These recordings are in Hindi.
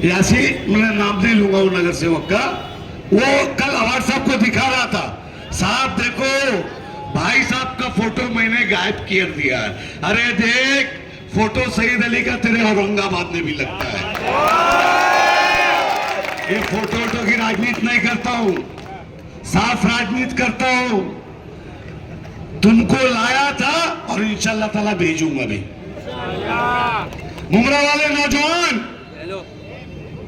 यासी, मैं नाम नहीं लूंगा वो नगर सेवक का, वो कल अवार्ड साहब को दिखा रहा था, साहब देखो भाई साहब का फोटो मैंने गायब कर दिया। अरे देख, फोटो सईद अली का तेरे औरंगाबाद में भी लगता है। ये फोटो की राजनीति नहीं करता हूं, साफ राजनीति करता हूं। तुमको लाया था और इंशाल्लाह ताला भेजूंगा भी। मुमरा वाले नौजवान,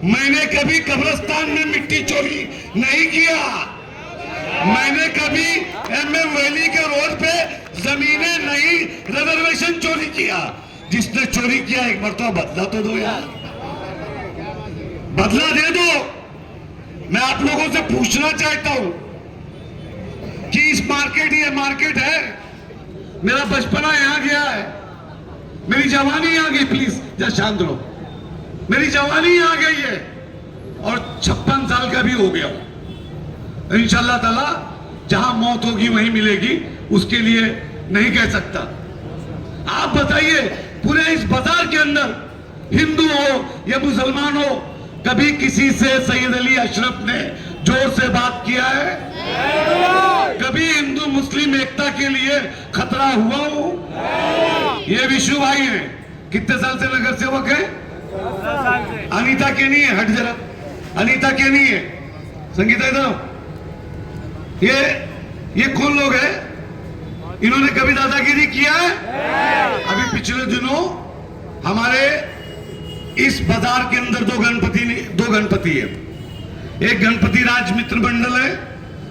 मैंने कभी कब्रिस्तान में मिट्टी चोरी नहीं किया। मैंने कभी एमएम वैली के रोड पे जमीनें नहीं, रिजर्वेशन चोरी किया। जिसने चोरी किया एक मरतबा बदला तो दो यार, बदला दे दो। मैं आप लोगों से पूछना चाहता हूं कि इस मार्केट, ये मार्केट है, मेरा बचपना यहां गया है, मेरी जवानी यहां गई। प्लीज जरा शांत रहो, मेरी जवानी यहां गई है और 56 साल का भी हो गया। इंशाल्लाह ताला जहां मौत होगी वहीं मिलेगी, उसके लिए नहीं कह सकता। आप बताइए, पूरे इस बाजार के अंदर हिंदू हो या मुसलमान हो, कभी किसी से सैयद अली अशरफ ने जोर से बात किया है? कभी हिंदू मुस्लिम एकता के लिए खतरा हुआ हो? ये विशु भाई हैं, कितने साल से नगर सेवक है? अनीता के नहीं है, हट जरा, अनीता के नहीं है, संगीता इधर। ये कौन लोग हैं? इन्होंने कभी दादागिरी किया है? अभी पिछले दिनों हमारे इस बाजार के अंदर दो गणपति है। एक गणपति राज मित्र मंडल है,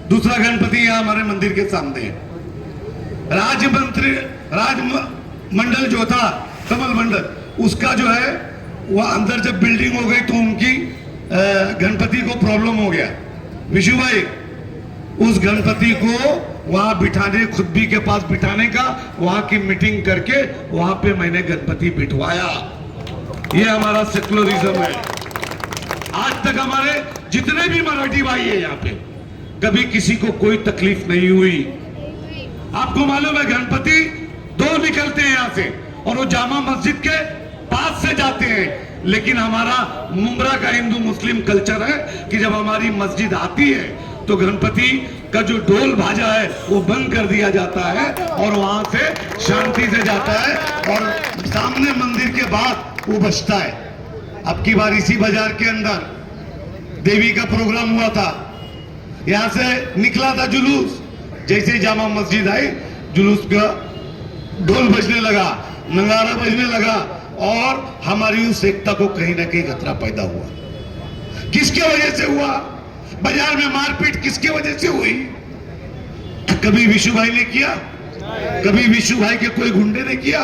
दूसरा गणपति यहां हमारे मंदिर के सामने है। राज मंडल जो था, कमल मंडल, उसका जो है वह अंदर जब बिल्डिंग हो गई तो उनकी गणपति को प्रॉब्लम हो गया। विशु भाई, उस गणपति को वहां बिठाने, खुद भी के पास बिठाने का, वहां की मीटिंग करके वहां पे मैंने गणपति बिठवाया। ये हमारा सेकुलरिज्म है। आज तक हमारे जितने भी मराठी भाई है यहाँ पे, कभी किसी को कोई तकलीफ नहीं हुई। आपको मालूम है, गणपति दो निकलते हैं यहां से और वो जामा मस्जिद के पास से जाते हैं। लेकिन हमारा मुमरा का हिंदू मुस्लिम कल्चर है कि जब हमारी मस्जिद आती है तो गणपति का जो ढोल भाजा है वो बंद कर दिया जाता है और वहां से शांति से जाता है और सामने मंदिर के बाद वो बजता है। अब की बार इसी बाजार के अंदर देवी का प्रोग्राम हुआ था, यहां से निकला था जुलूस। जैसे ही जामा मस्जिद आई, जुलूस का ढोल बजने लगा, नगारा बजने लगा और हमारी उस एकता को कहीं ना कहीं खतरा पैदा हुआ। किसके वजह से हुआ? बाजार में मारपीट किसके वजह से हुई? कभी विशु भाई ने किया? कभी विशु भाई के कोई गुंडे ने किया?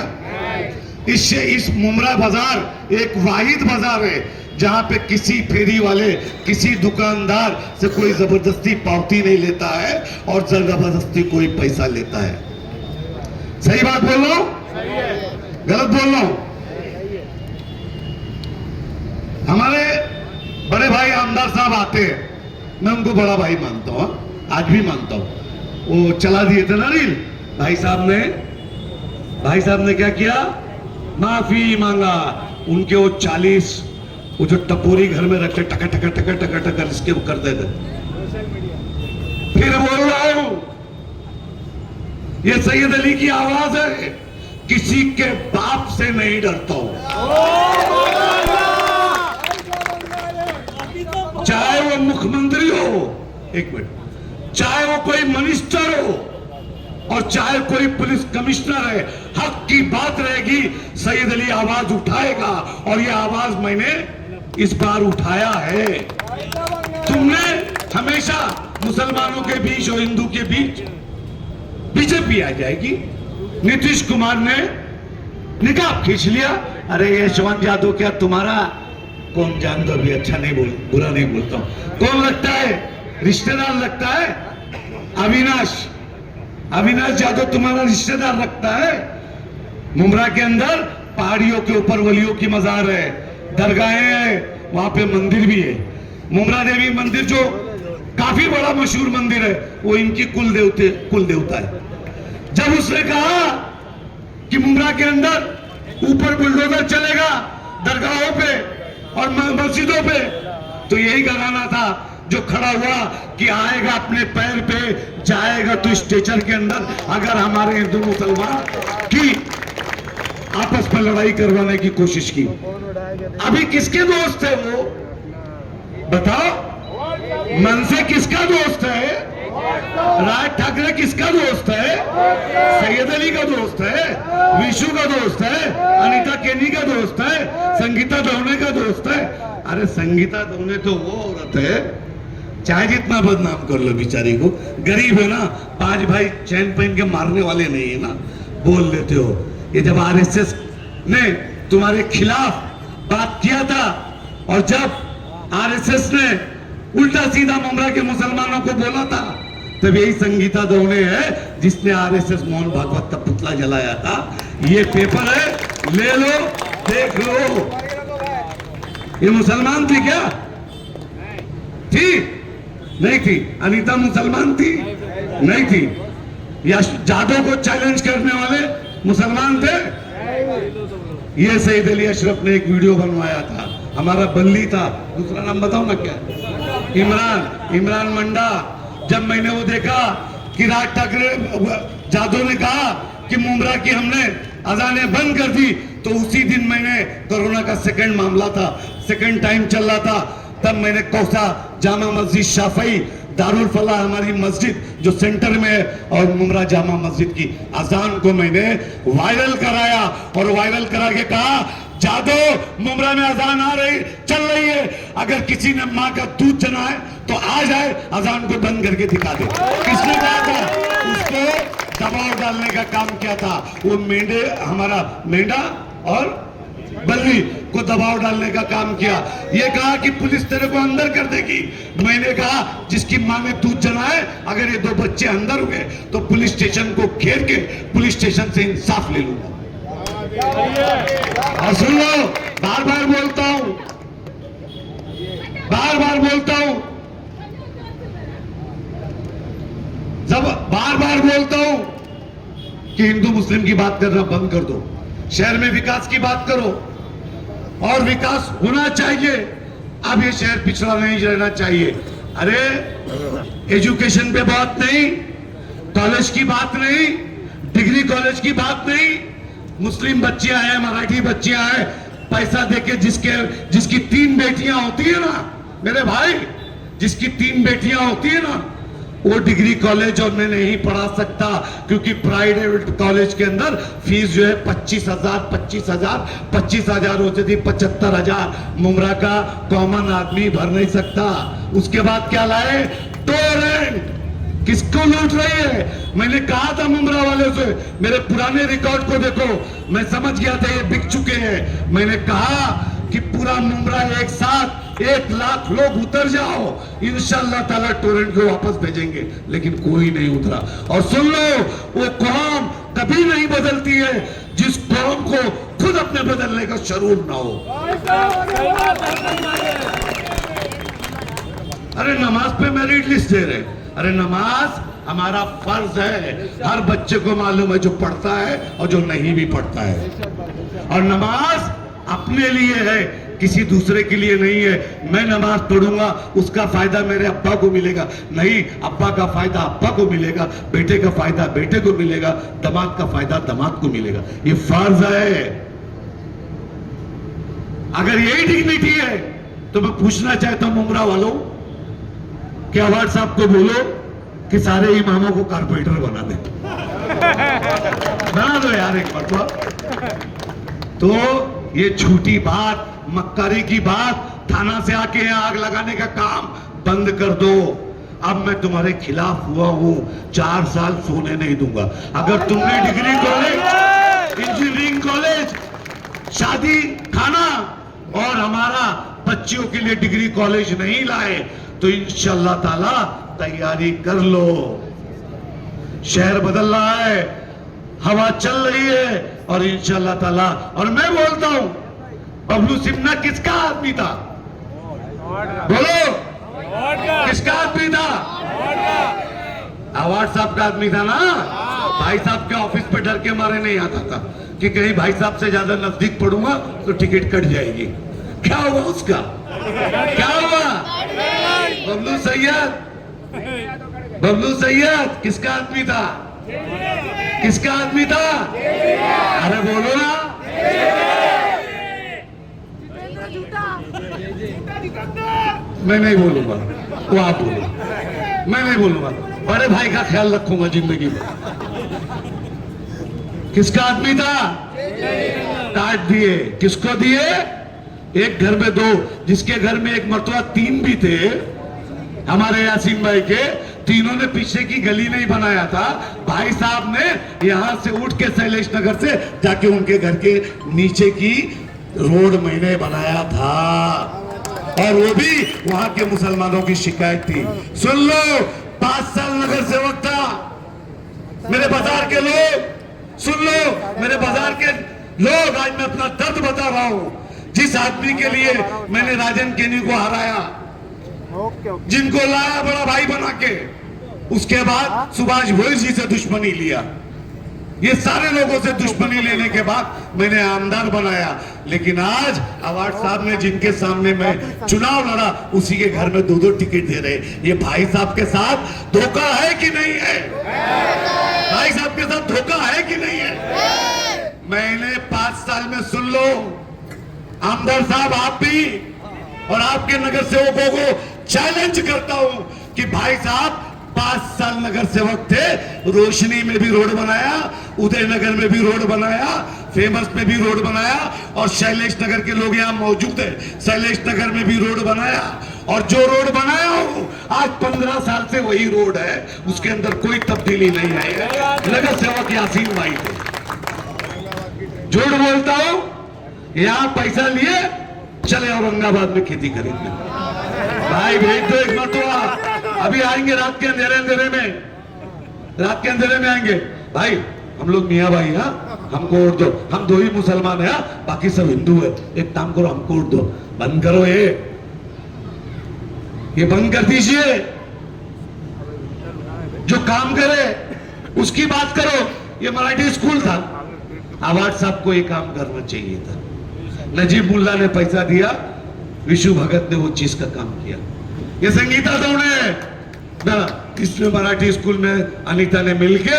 इससे इस मुमरा बाजार एक वाहिद बाजार है जहां पे किसी फेरी वाले, किसी दुकानदार से कोई जबरदस्ती पावती नहीं लेता है और जबरदस्ती कोई पैसा लेता है। सही बात बोल रहा हूं? गलत बोल रहा हूं? हमारे बड़े भाई आमदार साहब आते हैं, मैं उनको बड़ा भाई मानता हूं, आज भी मानता हूं। वो चला दिए थे ना रील, भाई साहब ने क्या किया? माफी मांगा। उनके वो 40 वो जो टपोरी घर में रखे टका टका टका टका टका इसके वो कर देते। फिर बोल रहा हूं, ये सैयद अली की आवाज है, किसी के बाप से नहीं डरता हूं। चाहे वो मुख्यमंत्री हो, एक मिनट, चाहे वो कोई मिनिस्टर हो और चाहे कोई पुलिस कमिश्नर है, हक की बात रहेगी, सैयद अली आवाज उठाएगा। और ये आवाज मैंने इस बार उठाया है। तुमने हमेशा मुसलमानों के बीच और हिंदू के बीच बीजेपी आ जाएगी। नीतीश कुमार ने निकाब खींच लिया। अरे यशवंत यादव क्या तुम्हारा कौन जान दो, भी अच्छा नहीं बोल, बुरा नहीं बोलता हूं, कौन लगता है? रिश्तेदार लगता है? अविनाश यादव तुम्हारा रिश्तेदार लगता है? मुमरा के अंदर पहाड़ियों के ऊपर वलियों की मजार है, दरगाहें हैं, वहां पे मंदिर भी है। मुमरा देवी मंदिर जो काफी बड़ा मशहूर मंदिर है, वो इनकी कुल देवता है। जब उसने कहा कि मुमरा के अंदर ऊपर बुलडोजर चलेगा दरगाहों पे और मस्जिदों पे। तो यही कराना था जो खड़ा हुआ कि आएगा अपने पैर पे, जाएगा तो स्ट्रेचर के अंदर। अगर हमारे हिंदू मुसलमान की आपस में लड़ाई करवाने की कोशिश की, अभी किसके दोस्त है वो बताओ? मन से किसका दोस्त है? राज ठाकरे किसका दोस्त है? सैयद अली का दोस्त है, विशु का दोस्त है, अनीता केनी का दोस्त है, संगीता दोने का दोस्त है। अरे संगीता दोने तो वो औरत है, चाहे जितना बदनाम कर लो बेचारी को, गरीब है ना, 5 भाई चैन पहन के मारने वाले नहीं है ना, बोल लेते हो। ये जब आरएसएस ने तुम्हारे खिलाफ बात किया था और जब आरएसएस ने उल्टा सीधा मुमरा के मुसलमानों को बोला था, तब यही संगीता दोने है जिसने आरएसएस मोहन भागवत का पुतला जलाया था। ये पेपर है, ले लो, देख लो। ये मुसलमान थी क्या? थी? नहीं थी। अनीता मुसलमान थी? नहीं थी। या जादव को चैलेंज करने वाले मुसलमान थे? ये सईद अली अशरफ ने एक वीडियो बनवाया था, हमारा बल्ली था, दूसरा नाम बताओ ना क्या, इमरान मंडा। जब मैंने वो देखा कि राज ठाकरे जादव ने कहा कि मुमरा की हमने अजानें बंद कर दी, तो उसी दिन मैंने कोरोना का सेकंड मामला था, सेकंड टाइम चल रहा था, तब मैंने कौसा जामा मस्जिद शाफई दारुल फलाह हमारी मस्जिद जो सेंटर में है और मुमरा जामा मस्जिद की अजान को मैंने वायरल कराया और वायरल करा के कहा, जादव मुमरा में अजान आ रही चल रही है, अगर किसी ने माँ का दूध जना है तो आ जाए, अजान को बंद करके दिखा दे। किसने कहा था? उसको दबाव डालने का काम किया था वो मेंढे, हमारा मेंढा और बल्ली को दबाव डालने का काम किया। ये कहा कि पुलिस तेरे को अंदर कर देगी। मैंने कहा जिसकी मां ने दूध जना है, अगर ये 2 बच्चे अंदर हुए तो पुलिस स्टेशन को घेर के पुलिस स्टेशन से इंसाफ ले लूंगा। और सुन लो, बार बार बोलता हूं, बार बार बोलता हूं, जब बार बार बोलता हूं कि हिंदू मुस्लिम की बात करना बंद कर दो, शहर में विकास की बात करो और विकास होना चाहिए। अब ये शहर पिछड़ा नहीं रहना चाहिए। अरे एजुकेशन पे बात नहीं, कॉलेज की बात नहीं, डिग्री कॉलेज की बात नहीं, मुस्लिम बच्चियां हैं, मराठी बच्चियां हैं, पैसा देके जिसकी 3 बेटियां होती है ना मेरे भाई, जिसकी 3 बेटियां होती है ना, वो डिग्री कॉलेज और मैं नहीं पढ़ा सकता, क्योंकि प्राइवेट कॉलेज के अंदर फीस जो है 25,000 होती थी, 75,000 मुमरा का कॉमन आदमी भर नहीं सकता। उसके बाद क्या लाए? टोरेंट। किसको लूट रही है? मैंने कहा था मुमरा वाले से, मेरे पुराने रिकॉर्ड को देखो, मैं समझ गया था ये बिक चुके हैं। मैंने कहा कि पूरा मुमरा एक साथ 1 लाख लोग उतर जाओ, इंशाअल्लाह ताला टोरेंट को वापस भेजेंगे, लेकिन कोई नहीं उतरा। और सुन लो, वो कौम कभी नहीं बदलती है जिस कौम को खुद अपने बदलने का शरूर ना हो। अरे नमाज पे मेरिट लिस्ट दे रहे, अरे नमाज हमारा फर्ज है, हर बच्चे को मालूम है जो पढ़ता है और जो नहीं भी पढ़ता है। और नमाज अपने लिए है, किसी दूसरे के लिए नहीं है। मैं नमाज पढ़ूंगा, उसका फायदा मेरे अब्बा को मिलेगा, नहीं अब्बा का फायदा अब्बा को मिलेगा, बेटे का फायदा बेटे को मिलेगा, दामाद का फायदा दामाद को मिलेगा। ये फर्ज है। अगर यही डिग्निटी है तो मैं पूछना चाहता हूं मुमरा वालों कि अवार्ड साहब को बोलो कि सारे इमामों को कारपेंटर बना दे, बना दो यार एक बार। तो ये झूठी बात, मक्कारी की बात, थाना से आके यहाँ आग लगाने का काम बंद कर दो। अब मैं तुम्हारे खिलाफ हुआ हूं, 4 साल सोने नहीं दूंगा। अगर तुमने डिग्री कॉलेज, इंजीनियरिंग कॉलेज, शादी खाना और हमारा बच्चियों के लिए डिग्री कॉलेज नहीं लाए तो इंशाअल्लाह ताला तैयारी कर लो। शहर बदल रहा है, हवा चल रही है और इंशाअल्लाह ताला। और मैं बोलता हूं, बबलू सिन्हा किसका आदमी था? बोलो, किसका आदमी था? अवार्ड साहब का आदमी था ना। भाई साहब के ऑफिस पे डर के मारे नहीं आता था कि कहीं भाई साहब से ज्यादा नजदीक पड़ूंगा तो टिकट कट जाएगी। क्या हुआ उसका? क्या हुआ? बबलू सैयद, बबलू सैयद किसका आदमी था? किसका आदमी था? अरे बोलो ना। मैं नहीं बोलूंगा, वो आप बोलो। मैं नहीं बोलूंगा, बड़े भाई का ख्याल रखूंगा जिंदगी में। किसका आदमी था? काट दिए। किसको दिए? एक घर में दो, जिसके घर में एक मर्तबा तीन भी थे, हमारे यासीन भाई के, तीनों ने पीछे की गली नहीं बनाया था, भाई साहब ने यहां से उठ के शैलेश नगर से जाके उनके घर के नीचे की रोड मैंने बनाया था, और वो भी वहां के मुसलमानों की शिकायत थी। सुन लो, 5 साल नगर सेवक था। मेरे बाजार के लोग सुन लो, मेरे बाजार के लोग, आज मैं अपना दर्द बता रहा हूं। जिस आदमी के लिए मैंने राजन केनी को हराया, जिनको लाया बड़ा भाई बना के, उसके बाद सुभाष भोई जी से दुश्मनी लिया, ये सारे लोगों से दुश्मनी लेने के बाद मैंने आमदार बनाया। लेकिन आज अवार्ड साहब ने जिनके सामने मैं चुनाव लड़ा, उसी के घर में 2-2 टिकट दे रहे। ये भाई साहब के साथ धोखा है कि नहीं है? भाई साहब के साथ धोखा है कि नहीं है? मैंने 5 साल में, सुन लो आमदार साहब, आप भी और आपके नगर सेवकों को चैलेंज करता हूं कि भाई साहब 5 साल नगर सेवक थे, रोशनी में भी रोड बनाया, उदयनगर में भी रोड बनाया, फेमस में भी रोड बनाया, और शैलेश नगर के लोग यहाँ मौजूद है, शैलेश नगर में भी रोड बनाया। और जो रोड बनाया हूं आज 15 साल से वही रोड है, उसके अंदर कोई तब्दीली नहीं आई है। नगर सेवक यासीन भाई थे। झूठ बोलता हूं? यहाँ पैसा लिए चले औरंगाबाद में खेती करेंगे। भाई भेज दो एक मरतबा, अभी आएंगे रात के अंधेरे में, रात के अंधेरे में आएंगे। भाई हम लोग मियाँ भाई, हाँ हमको वोट दो, हम 2 ही मुसलमान है, बाकी सब हिंदू है, एक काम करो हमको वोट दो। बंद करो ये बंद कर दीजिए। जो काम करे उसकी बात करो। ये मराठी स्कूल था, अवार्ड साहब को ये काम करना चाहिए था। नजीब मुल्ला ने पैसा दिया, विशु भगत ने वो चीज का काम किया। ये संगीता दौड़े ना, इसमें मराठी स्कूल में अनीता ने मिलके,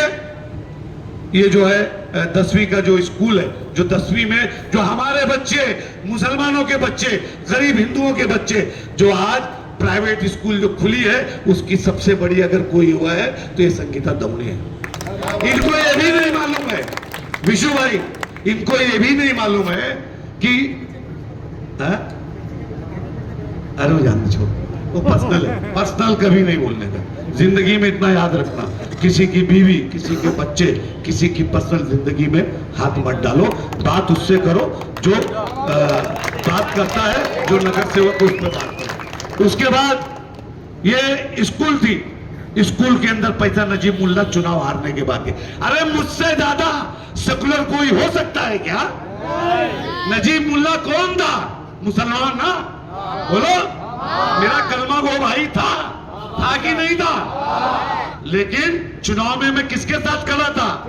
ये जो है 10वीं का जो स्कूल है, जो 10वीं में जो हमारे बच्चे, मुसलमानों के बच्चे, गरीब हिंदुओं के बच्चे, जो आज प्राइवेट स्कूल जो खुली है, उसकी सबसे बड़ी अगर कोई हुआ है तो ये संगीता दौड़े है। इनको ये भी नहीं मालूम है, विशु भाई, इनको ये भी नहीं मालूम है कि अरे वो जानते छोड़, वो पर्सनल है, पर्सनल कभी नहीं बोलने का। जिंदगी में इतना याद रखना, किसी की बीवी, किसी के बच्चे, किसी की पर्सनल जिंदगी में हाथ मत डालो। बात उससे करो जो बात करता है, जो नगर सेवक उस पर बात करो। उसके बाद ये स्कूल थी, स्कूल के अंदर पैसा नजीब मुल्ला चुनाव हारने के बाद। अरे मुझसे ज्यादा सेकुलर कोई हो सकता है क्या? नजीब मुल्ला कौन था? मुसलमान ना? बोलो, मेरा कलमा वो भाई था कि नहीं था? लेकिन चुनाव में मैं किसके साथ खड़ा था?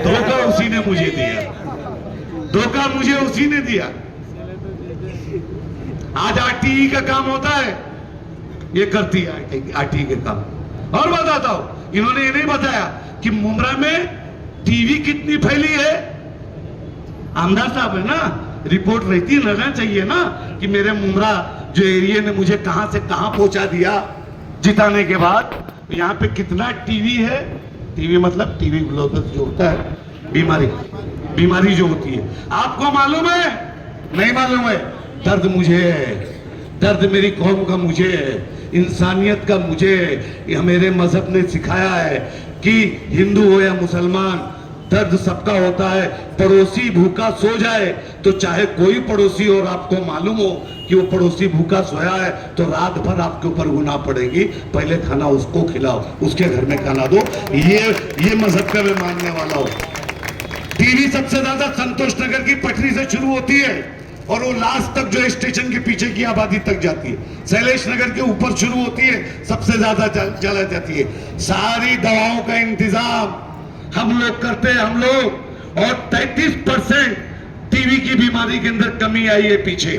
धोखा उसी ने मुझे दिया, धोखा मुझे उसी ने दिया। आज आरटीई का काम होता है, ये करती है आरटीई के काम। और बताता हूं, इन्होंने ये नहीं बताया कि मुमरा में टीवी कितनी फैली है। आमदार साहब है ना, रिपोर्ट रहती रहना चाहिए ना कि मेरे मुमरा जो एरिया ने मुझे कहां से कहां पहुंचा दिया जिताने के बाद। यहाँ पे कितना टीवी है, टीवी मतलब टीवी ग्लोबल जो होता है, बीमारी जो होती है, आपको मालूम है? नहीं मालूम है? दर्द मुझे है, दर्द मेरी कौम का मुझे है, इंसानियत का मुझे है। मेरे मजहब ने सिखाया है कि हिंदू हो या मुसलमान, दर्द सबका होता है। पड़ोसी भूखा सो जाए तो चाहे कोई पड़ोसी और आपको मालूम हो कि वो पड़ोसी भूखा सोया है, तो रात भर आपके ऊपर गुनाह पड़ेगी। पहले खाना उसको खिलाओ, उसके घर में खाना दो। ये मजहब का मैं मानने वाला हूं। टीवी सबसे ज्यादा संतोष नगर की पटरी से शुरू होती है और वो लास्ट तक जो स्टेशन के पीछे की आबादी तक जाती है। शैलेश नगर के ऊपर शुरू होती है, सबसे ज्यादा चला जाती है। सारी दवाओं का इंतजाम हम लोग करते हैं, हम लोग। और 33% टीवी की बीमारी के अंदर कमी आई है पीछे।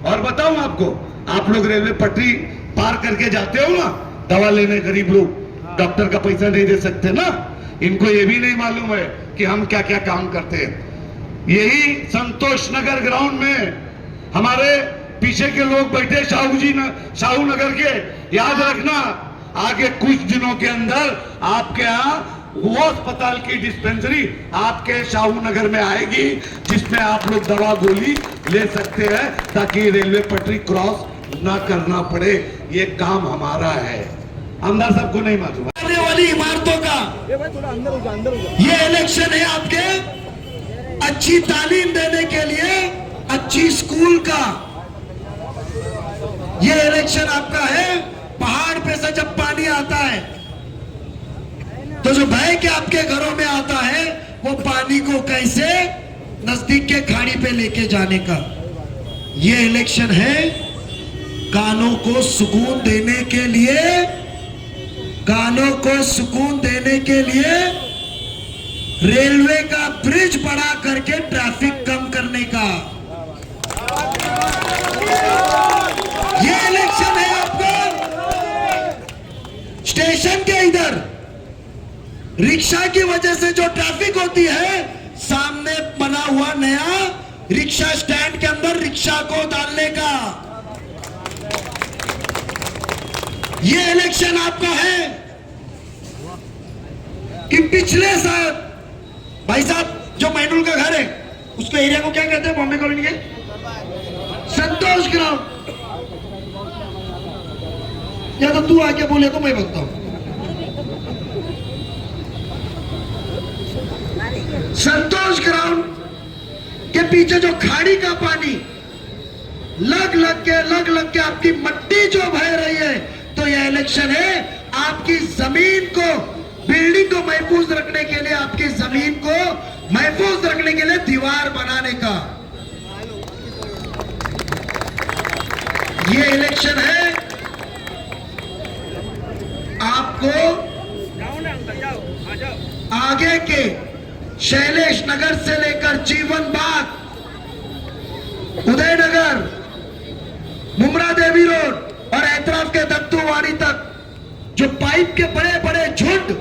और बताऊं आपको, आप लोग रेलवे पटरी पार करके जाते हो ना दवा लेने, गरीब लोग डॉक्टर का पैसा नहीं दे सकते ना, इनको ये भी नहीं मालूम है कि हम क्या क्या काम करते हैं। यही संतोष नगर ग्राउंड में हमारे पीछे के लोग बैठे शाहू नगर के, याद रखना आगे कुछ दिनों के अंदर आपके यहाँ वो अस्पताल की डिस्पेंसरी आपके शाहू नगर में आएगी, जिसमें आप लोग दवा गोली ले सकते हैं ताकि रेलवे पटरी क्रॉस ना करना पड़े। ये काम हमारा है, आमदार साहब को नहीं मालूम। आने वाली इमारतों का ये इलेक्शन है आपके अच्छी तालीम देने के लिए, अच्छी स्कूल का ये इलेक्शन आपका है। पहाड़ पे से जब पानी आता है तो जो बह के आपके घरों में आता है वो पानी को कैसे नजदीक के खाड़ी पे लेके जाने का ये इलेक्शन है। कानों को सुकून देने के लिए, कानों को सुकून देने के लिए रेलवे का ब्रिज बड़ा करके ट्रैफिक कम करने का ये इलेक्शन है आपका। स्टेशन के इधर रिक्शा की वजह से जो ट्रैफिक होती है, सामने बना हुआ नया रिक्शा स्टैंड के अंदर रिक्शा को डालने का ये इलेक्शन आपका है। कि पिछले साल भाई साहब जो मैनुल का घर है उसके एरिया को क्या कहते हैं बॉम्बे कॉलोनी के? संतोष ग्राउंड। या तो तू आके बोले तो मैं बोलता हूं। संतोष ग्राउंड के पीछे जो खाड़ी का पानी लग लग के आपकी मिट्टी जो बह रही है, तो यह इलेक्शन है आपकी जमीन को, बिल्डिंग को महफूज रखने के लिए, आपकी जमीन को महफूज रखने के लिए दीवार बनाने का ये इलेक्शन है। आपको आगे के शैलेश नगर से लेकर जीवन बाग, उदयनगर, मुमरा देवी रोड और एतराफ के दत्तूवाड़ी तक जो पाइप के बड़े बड़े झुंड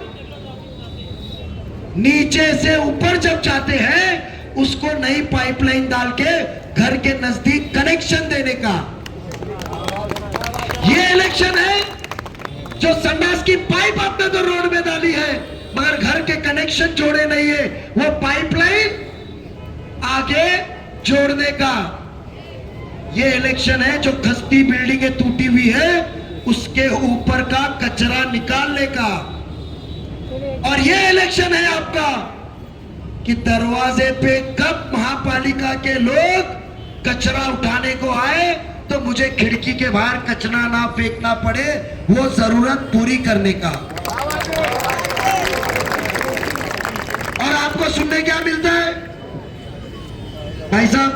नीचे से ऊपर जब जाते हैं, उसको नई पाइपलाइन डाल के घर के नजदीक कनेक्शन देने का ये इलेक्शन है। जो संडास की पाइप आपने तो रोड में डाली है मगर घर के कनेक्शन जोड़े नहीं है, वो पाइपलाइन आगे जोड़ने का ये इलेक्शन है। जो खस्ती बिल्डिंगें टूटी हुई है उसके ऊपर का कचरा निकालने का और ये इलेक्शन है आपका कि दरवाजे पे कब महापालिका के लोग कचरा उठाने को आए तो मुझे खिड़की के बाहर कचरा ना फेंकना पड़े, वो जरूरत पूरी करने का। और आपको सुनने क्या मिलता है भाई साहब,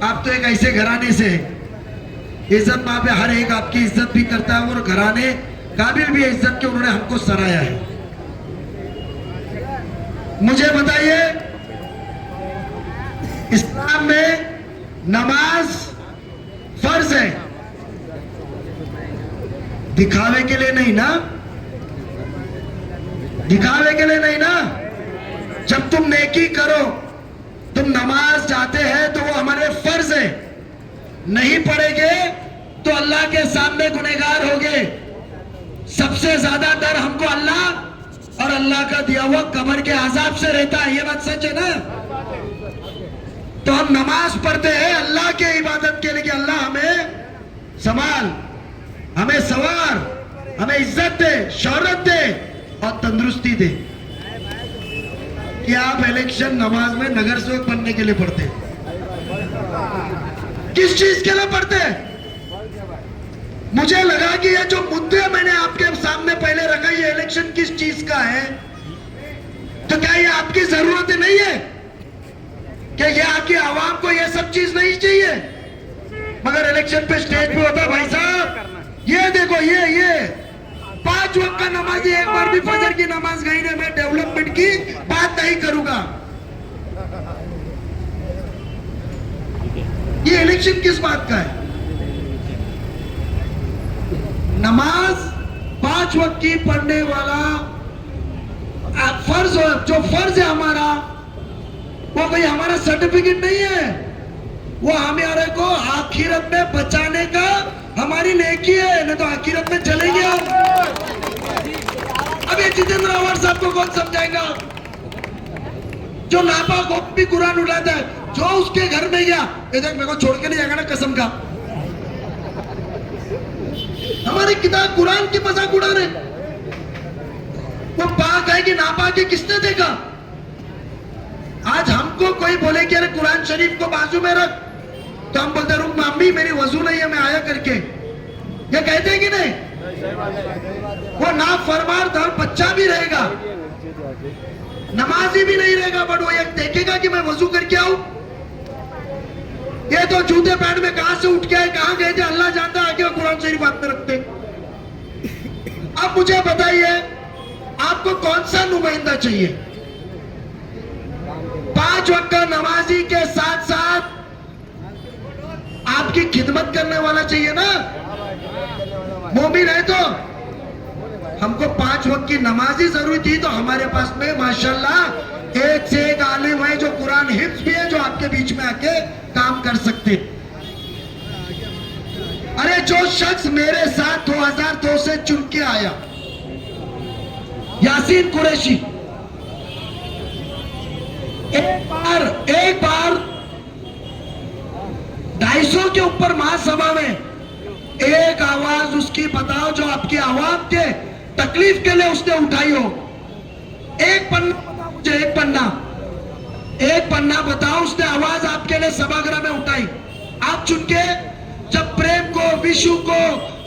आप तो एक ऐसे घराने से इज्जत वहां पे हर एक आपकी इज्जत भी करता है और घराने काबिल भी इज्जत के उन्होंने हमको सराहा है। मुझे बताइए इस्लाम में नमाज फर्ज है, दिखावे के लिए नहीं ना, दिखावे के लिए नहीं ना। जब तुम नेकी करो, तुम नमाज जाते हैं तो वो हमारे फर्ज है, नहीं पढ़ेंगे तो अल्लाह के सामने गुनहगार होगे। सबसे ज्यादा डर हमको अल्लाह और अल्लाह का दिया हुआ कब्र के अजाब से रहता है, ये बात सच है ना। तो हम नमाज पढ़ते हैं अल्लाह के इबादत के लिए कि अल्लाह हमें संभाल, हमें सवार, हमें इज्जत दे, शौहरत दे और तंदुरुस्ती दे। कि आप इलेक्शन नमाज में नगर सेवक बनने के लिए पढ़ते, किस चीज के लिए पढ़ते? मुझे लगा कि ये जो मुद्दे मैंने आपके सामने पहले रखा, ये इलेक्शन किस चीज का है, तो क्या ये आपकी जरूरत नहीं है? क्या ये आपकी आवाम को ये सब चीज नहीं चाहिए? मगर इलेक्शन पे स्टेज पे होता है भाई साहब, ये देखो ये 5 वक्त का नमाज, एक बार भी फजर की नमाज गई नहीं, मैं डेवलपमेंट की बात नहीं करूंगा। ये इलेक्शन किस बात का है? नमाज 5 वक्त की पढ़ने वाला फर्ज, जो फर्ज है हमारा, वो कोई हमारा सर्टिफिकेट नहीं है, वो हमारे को आखिरत में बचाने का हमारी नेकी है, नहीं तो आखिरत में चलेंगे हम। अब ये जितेंद्र आवाज साहब को कौन समझाएगा? जो नापाक हो भी कुरान उड़ाता है, जो उसके घर में गया, ये देख मेरे को छोड़ के नहीं जाएगा ना कसम का। हमारी किताब कुरान की मजाक उड़ा रहे। वो पाक है कि नापाक है, किसने देखा? आज हमको कोई बोले कि अरे कुरान शरीफ को बाजू में रख, तो हम बोलते रुक मम्मी मेरी वजू नहीं है, मैं आया करके। ये कहते हैं कि नहीं? वो नाफरमान था, बच्चा भी रहेगा, नमाजी भी नहीं रहेगा, बट वो ये देखेगा कि मैं वजू करके आऊं। ये तो जूते पैंट में कहां से उठ के आए, कहां गए थे, अल्लाह जानता है, आगे कुरान शरीफ हाथ में रखते। अब मुझे बताइए आपको कौन सा नुमाइंदा चाहिए? 5 वक्त का नमाजी के साथ साथ आपकी खिदमत करने वाला चाहिए ना। मोमिन है तो हमको 5 वक्त की नमाजी जरूरी थी, तो हमारे पास में माशाल्लाह एक से एक आलिम है जो कुरान हिफ्ज भी है, जो आपके बीच में आके काम कर सकते। अरे जो शख्स मेरे साथ 2002 से चुन के आया, यासीन कुरैशी, एक बार 250 के ऊपर महासभा में एक आवाज उसकी बताओ, जो आपकी आवाम के तकलीफ के लिए उसने उठाई हो। एक पन्ना बताओ मुझे, एक पन्ना बताओ उसने आवाज आपके लिए सभागृह में उठाई। आप चुन के जब प्रेम को, विशु को,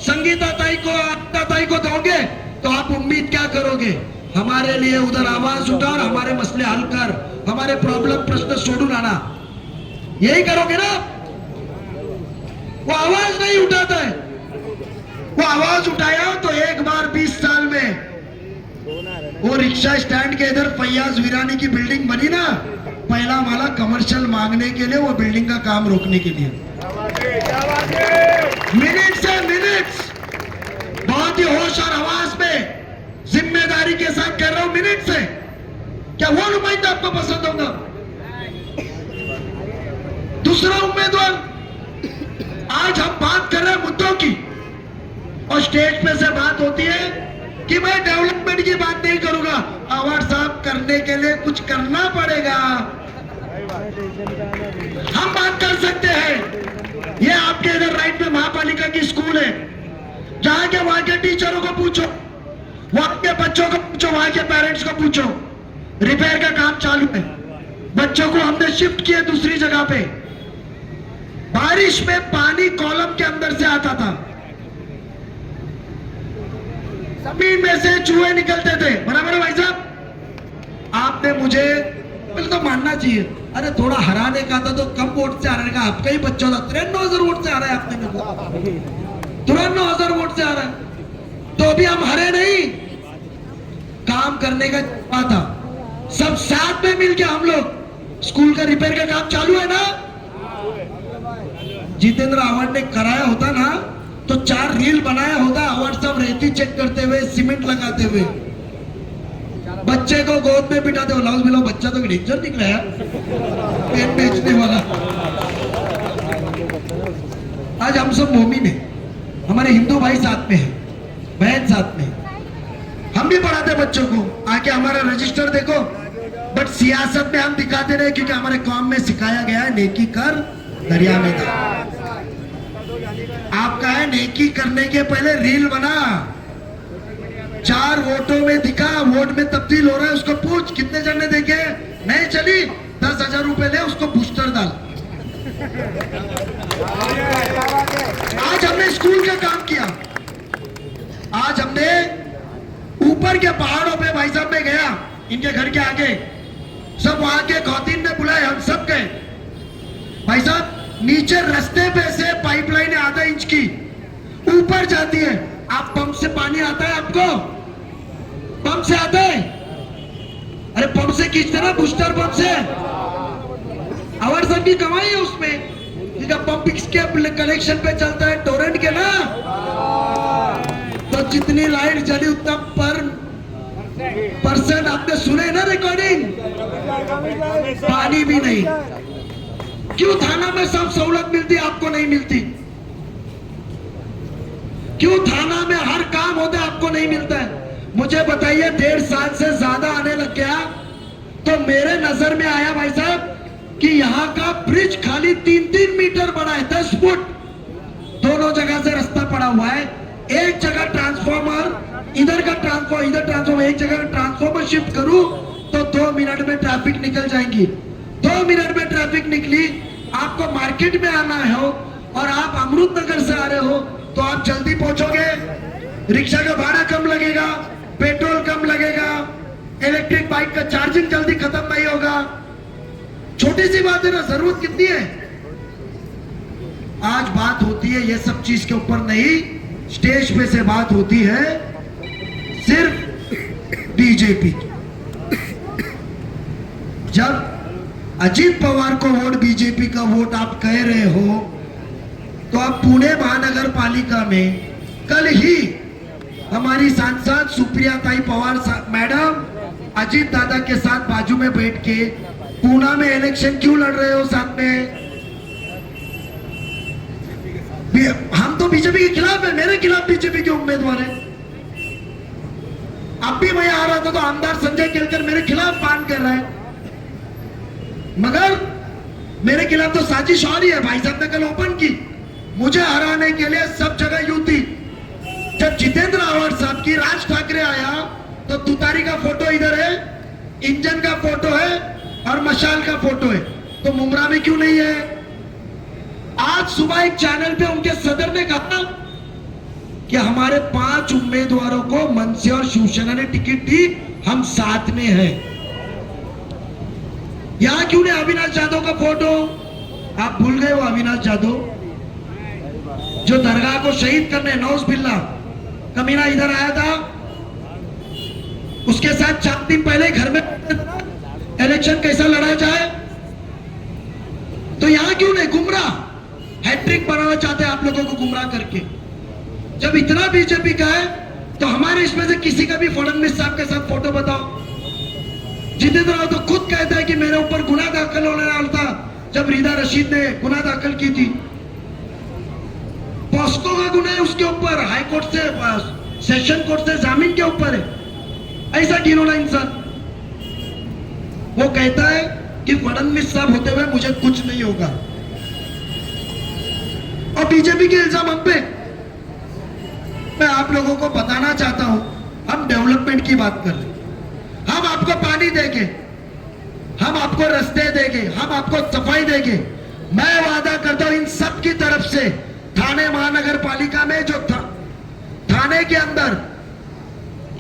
संगीता ताई को, आत्ता ताई को दोगे, तो आप उम्मीद क्या करोगे? हमारे लिए उधर आवाज उठा और हमारे मसले हल कर, हमारे प्रॉब्लम प्रश्न छोड़ू लाना, यही करोगे ना? वो आवाज नहीं उठाता है। वो आवाज उठाया तो एक बार 20 साल में वो रिक्शा स्टैंड के इधर फैयाज वीरानी की बिल्डिंग बनी ना, पहला माला कमर्शियल मांगने के लिए, वो बिल्डिंग का काम रोकने के लिए। मिनट्स बहुत ही होश और आवाज में जिम्मेदारी के साथ कर रहा हूं, मिनट से। क्या वो नुमाइंदा आपको पसंद होगा? दूसरा उम्मीदवार, आज हम बात कर रहे हैं मुद्दों की, और स्टेज पे से बात होती है कि मैं डेवलपमेंट की बात नहीं करूंगा। आवाज साहब, करने के लिए कुछ करना पड़ेगा। हम बात कर सकते हैं। ये आपके इधर राइट में महापालिका की स्कूल है, जहां के वहां के टीचरों को पूछो, वहां के बच्चों को पूछो, वहां के पेरेंट्स को पूछो, रिपेयर का काम चालू है। बच्चों को हमने शिफ्ट किया दूसरी जगह पे। बारिश में पानी कॉलम के अंदर से आता था, जमीन में से चूहे निकलते थे, बराबर है भाई साहब? आपने मुझे पहले तो मानना चाहिए, अरे थोड़ा हराने का था तो कम वोट से हराने का, आपका ही बच्चा था, 53,000 वोट से आ रहा है आपने मेरे को, 53,000 वोट से आ रहा है, तो भी हम हरे नहीं। काम करने का था, सब साथ में मिलके हम लोग, स्कूल का रिपेयर का काम चालू है ना। जितेंद्र आवाज ने कराया होता ना, तो 4 रील बनाया होता, आवाज साहब रेती चेक करते हुए, सीमेंट लगाते हुए, बच्चे को गोद में बिठाते हुए। लाउस मिलाओ, बच्चा तो डेंजर निकला यार, पेन बेचने वाला। आज हम सब मोमिन हैं, हमारे हिंदू भाई साथ में है, बहन साथ में, हम भी पढ़ाते बच्चों को, आके हमारा रजिस्टर देखो। बट सियासत में हम दिखाते रहे, क्योंकि हमारे कौम में सिखाया गया है नेकी कर दरिया में था। आपका है नेकी करने के पहले रील बना, 4 वोटों में दिखा, वोट में तब्दील हो रहा है, उसको पूछ कितने जन ने देखे, नहीं चली 10,000 रुपए ले, उसको बूस्टर डाल। आज हमने स्कूल का काम किया, आज हमने ऊपर के पहाड़ों पे भाई साहब में गया, इनके घर के आगे, सब वहां के खौतीन ने बुलाए, हम सब गए। भाई साहब नीचे रास्ते पे से पाइपलाइन आधा इंच की ऊपर जाती है, आप पंप से पानी आता है आपको, पंप से आता है, अरे पंप से खींचते ना, बूस्टर पंप से। आवाज साहब की कमाई है उसमें, इनका पंप किसके कनेक्शन पे चलता है? टोरेंट के ना। तो जितनी लाइट जली उतना परसेंट आपने सुने ना रिकॉर्डिंग? पानी भी नहीं। क्यों थाना में सब सहूलत मिलती आपको नहीं मिलती? क्यों थाना में हर काम होता है आपको नहीं मिलता है? मुझे बताइए, 1.5 साल से ज्यादा आने लग गया तो मेरे नजर में आया भाई साहब कि यहाँ का ब्रिज खाली 3-3 मीटर बड़ा है, 10 फुट दोनों जगह से रास्ता पड़ा हुआ है। एक जगह ट्रांसफॉर्मर, इधर का ट्रांसफॉर्मर, इधर ट्रांसफॉर्मर, एक जगह ट्रांसफॉर्मर शिफ्ट करूं तो 2 मिनट में ट्रैफिक निकल जाएंगी। 2 मिनट में ट्रैफिक निकली, आपको मार्केट में आना हो और आप अमृत नगर से आ रहे हो तो आप जल्दी पहुंचोगे, रिक्शा का भाड़ा कम लगेगा, पेट्रोल कम लगेगा, इलेक्ट्रिक बाइक का चार्जिंग जल्दी खत्म नहीं होगा। छोटी सी बात है ना, जरूरत कितनी है? आज बात होती है ये सब चीज के ऊपर नहीं, स्टेज पे से बात होती है सिर्फ बीजेपी। जब अजीत पवार को वोट, बीजेपी का वोट आप कह रहे हो तो आप पुणे महानगर पालिका में कल ही हमारी सांसद सुप्रिया ताई पवार मैडम अजीत दादा के साथ बाजू में बैठ के पूना में इलेक्शन क्यों लड़ रहे हो साथ में? हम तो बीजेपी के खिलाफ है, मेरे खिलाफ बीजेपी के उम्मीदवार है। अब भी मैं आ रहा था तो आमदार संजय केलकर मेरे खिलाफ बात कर रहा है, मगर मेरे खिलाफ तो साजिश हो रही है। भाई साहब ने कल ओपन की, मुझे हराने के लिए सब जगह युति। जब जितेंद्र आवाड साहब की राज ठाकरे आया तो तुतारी का फोटो इधर है, इंजन का फोटो है और मशाल का फोटो है, तो मुमरा में क्यों नहीं है? आज सुबह एक चैनल पे उनके सदर ने कहा कि हमारे 5 उम्मीदवारों को मनसे और शिवसेना ने टिकट दी, हम साथ में हैं। यहां क्यों नहीं अविनाश जाधव का फोटो? आप भूल गए वो अविनाश जाधव जो दरगाह को शहीद करने नौज बिल्ला कमीना इधर आया था, उसके साथ 4 दिन पहले घर में इलेक्शन कैसा लड़ा जाए। तो यहां क्यों नहीं? गुमराह, हैट्रिक बनाना चाहते हैं आप लोगों को गुमराह करके। जब इतना बीजेपी का है तो हमारे इसमें से किसी का भी फडणवीस साहब के साथ फोटो बताओ। जितेंद्र राव तो खुद कहता है कि मेरे ऊपर गुनाह दाखिल होने वाला था जब रीदा रशीद ने गुनाह दाखिल की थी। पॉस्को का गुनाह है उसके ऊपर, हाई कोर्ट से, सेशन कोर्ट से जामीन के ऊपर है। ऐसा घिनौना इंसान, वो कहता है कि फडणवीस साहब होते हुए मुझे कुछ नहीं होगा, और बीजेपी के इल्जाम हम पे। मैं आप लोगों को बताना चाहता हूं, हम डेवलपमेंट की बात कर रहे हैं, हम आपको पानी देंगे, हम आपको रास्ते देंगे, हम आपको सफाई देंगे। मैं वादा करता हूं इन सब की तरफ से थाने महानगर पालिका में जो थाने के अंदर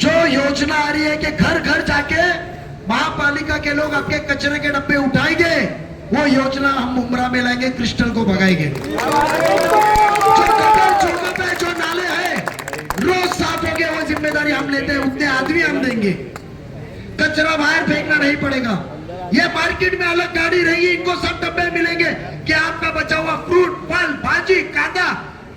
जो योजना आ रही है कि घर घर जाके महापालिका के लोग आपके कचरे के डब्बे उठाएंगे, वो योजना हम मुमरा में लाएंगे, क्रिस्टल को भगाएंगे। जो गटर चौक पे जो नाले हैं रोज साफ हो गए, वो जिम्मेदारी हम लेते हैं, उतने आदमी हम देंगे। कचरा बाहर फेंकना नहीं पड़ेगा। ये मार्केट में अलग गाड़ी रहेगी, इनको सब डब्बे मिलेंगे कि आपका बचा हुआ फ्रूट, फल, भाजी, कांदा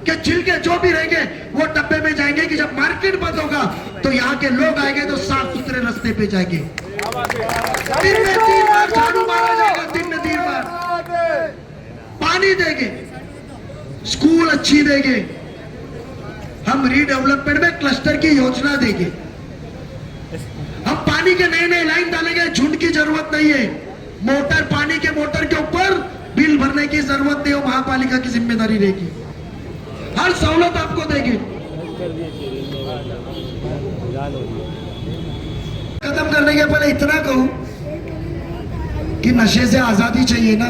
के छिलके जो भी रहेंगे वो डब्बे में जाएंगे कि जब मार्केट बंद होगा तो यहाँ के लोग आएंगे तो साफ सुथरे रास्ते पे जाएंगे। दिन में 3 बार झाड़ू मारा जाएगा, दिन में 3 बार पानी देंगे, स्कूल अच्छी देंगे, हम रीडेवलपमेंट में क्लस्टर की योजना देंगे, हम पानी के नए लाइन डालेंगे। झुंड की जरूरत नहीं है, मोटर, पानी के मोटर के ऊपर बिल भरने की जरूरत नहीं हो, महापालिका की जिम्मेदारी रहेगी, हर सहूलत आपको देंगे। खत्म करने के पहले इतना कहूं कि नशे से आजादी चाहिए ना,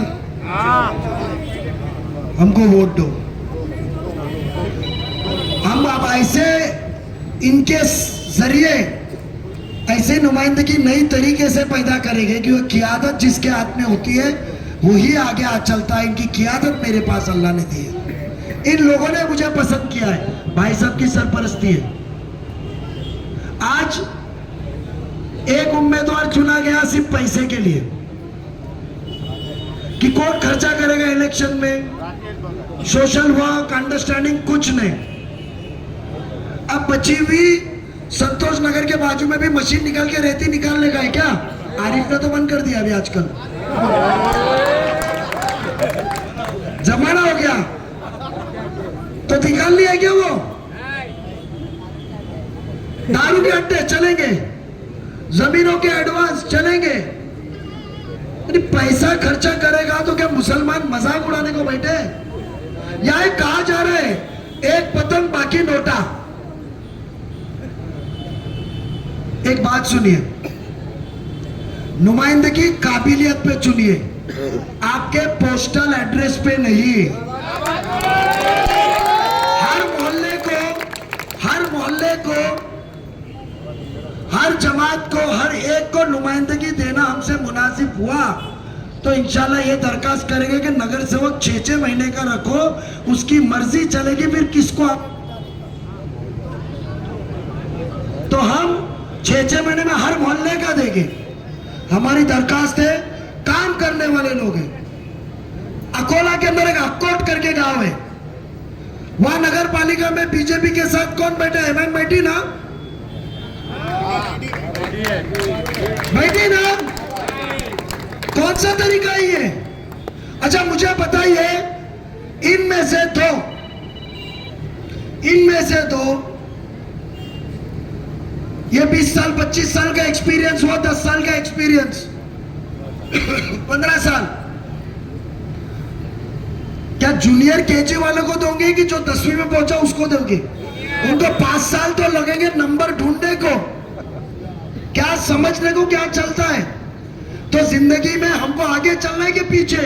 हमको वोट दो। हम अब ऐसे इनके जरिए ऐसे नुमाइंदगी नई तरीके से पैदा करेंगे कि वो क़ियादत जिसके हाथ में होती है वही आगे आ चलता है। इनकी क़ियादत मेरे पास अल्लाह ने दी है, इन लोगों ने मुझे पसंद किया है, भाई साहब की सरपरस्ती है। आज एक उम्मीदवार चुना गया सिर्फ पैसे के लिए कि कौन खर्चा करेगा इलेक्शन में, सोशल वर्क, अंडरस्टैंडिंग कुछ नहीं। अब बची हुई संतोष नगर के बाजू में भी मशीन निकाल के रेती निकालने का है क्या? आरिफ ने तो बंद कर दिया अभी आजकल, जमाना हो गया तो निकाल लिया क्या वो? दारू के अड्डे चलेंगे, जमीनों के एडवांस चलेंगे। पैसा खर्चा करेगा तो क्या मुसलमान मजाक उड़ाने को बैठे? यह कहा जा रहा है एक पतंग बाकी नोटा। एक बात सुनिए, नुमाइंदगी काबिलियत पे चुनिए, आपके पोस्टल एड्रेस पे नहीं। हर मोहल्ले को, हर जमात को, हर एक को नुमाइंदगी देना हमसे मुनासिब हुआ तो इंशाल्लाह ये दरखास्त करेंगे कि नगर सेवक 6-6 महीने का रखो, उसकी मर्जी चलेगी, फिर किसको आप? तो हम 6-6 महीने में हर मोहल्ले का देंगे। हमारी दरखास्त है, काम करने वाले लोग हैं। अकोला के अंदर एक अक्कोट करके गांव है, वहां नगर पालिका में बीजेपी के साथ कौन बैठा है? एमएन बैठी ना, बैठी ना। कौन सा तरीका ही है? अच्छा मुझे बताइए, इनमें से दो ये 20 साल 25 साल का एक्सपीरियंस हुआ, 10 साल का एक्सपीरियंस 15 साल, क्या जूनियर केजी वालों को दोगे कि जो 10वीं में पहुंचा उसको दोगे? उनको 5 साल तो लगेंगे नंबर ढूंढने को, क्या समझने को क्या चलता है। तो जिंदगी में हमको आगे चलना है कि पीछे?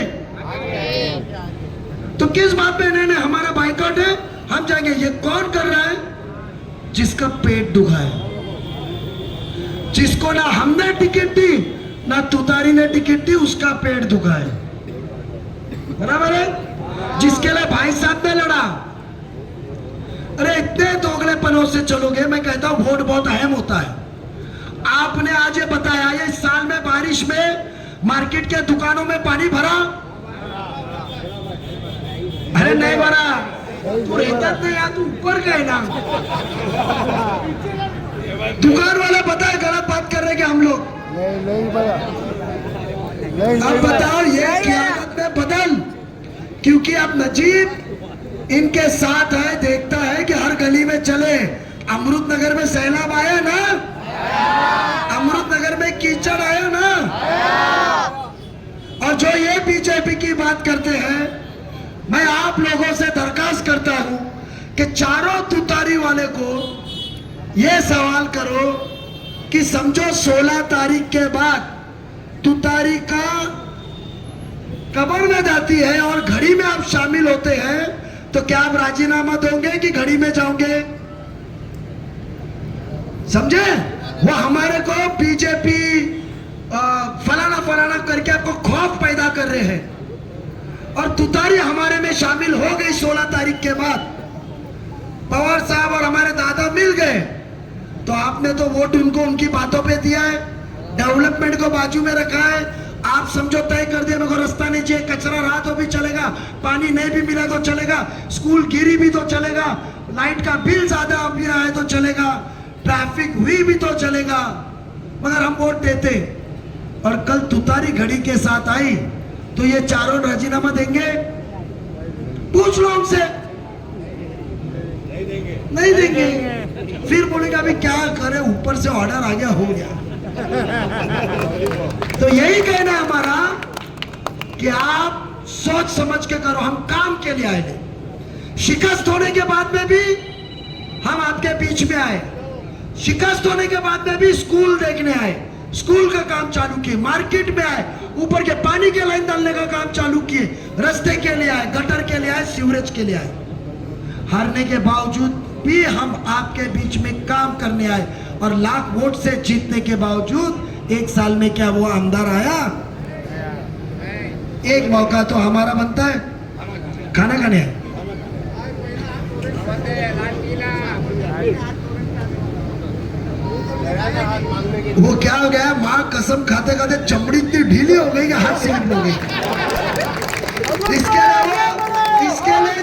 तो किस बात पे इन्होंने हमारा बाइकआउट है, हम जाएंगे। ये कौन कर रहा है? जिसका पेट दुखा है, जिसको ना हमने टिकट दी ना तुतारी ने टिकट दी, उसका पेट दुखा है, बराबर है? जिसके लिए भाई साहब ने लड़ा। अरे इतने दोगलेपनों से चलोगे, मैं कहता हूं वोट बहुत अहम होता है। आपने आज ये बताया, ये इस साल में बारिश में मार्केट के दुकानों में पानी भरा? अरे नहीं भरा, तू इधर नहीं आ, तू ऊपर गए ना। दुकान वाला पता है गलत बात कर रहे हैं हम लोग। अब बताओ ये क़यादत में बदल, क्योंकि अब नजीब इनके साथ है, देखता है कि हर गली में चले। अमृतनगर में सैलाब आया ना, अमृतनगर में कीचड़ आया ना, और जो ये बीजेपी की बात करते हैं, मैं आप लोगों से दरखास्त करता हूं कि चारों तुतारी वाले को ये सवाल करो कि समझो 16 तारीख के बाद तुतारी का कब्र में जाती है और घड़ी में आप शामिल होते हैं, तो क्या आप राजीनामा दोगे कि घड़ी में जाओगे? समझे? वो हमारे को बीजेपी फलाना फलाना करके आपको खौफ पैदा कर रहे हैं, और तुतारी हमारे में शामिल हो गई 16 तारीख के बाद। पवार साहब और हमारे दादा मिल गए, तो आपने तो वोट उनको उनकी बातों पे दिया है, डेवलपमेंट को बाजू में रखा है। आप समझो तय कर दिया, मेरे को रास्ता नहीं चाहिए, कचरा रहा तो भी चलेगा, पानी नहीं भी मिला तो चलेगा, स्कूल गिरी भी तो चलेगा, लाइट का बिल ज्यादा भी रहा है तो चलेगा, ट्रैफिक हुई भी तो चलेगा, मगर हम वोट देते। और कल तुतारी घड़ी के साथ आई तो ये चारों राजीनामा देंगे? पूछ लो हमसे, नहीं देंगे। फिर बोलेगा अभी क्या करे, ऊपर से ऑर्डर आ गया, हो गया। तो यही कहना है हमारा कि आप सोच समझ के करो, हम काम के लिए आए थे। शिकस्त होने के बाद में भी हम आपके बीच में आए, शिकस्त होने के बाद में भी स्कूल देखने आए, स्कूल का काम चालू किए, मार्केट में आए, ऊपर के पानी के लाइन डालने का काम चालू किए, रास्ते के लिए आए, गटर के लिए आए, सीवरेज के लिए आए। हारने के बावजूद भी हम आपके बीच में काम करने आए, और लाख वोट से जीतने के बावजूद 1 साल में क्या वो आमदार आया? एक मौका तो हमारा बनता है, खाना खाने है। वो क्या हो गया, माँ कसम खाते खाते चमड़ी इतनी ढीली हो गई कि हाथ स्लिप हो गई। इसके लिए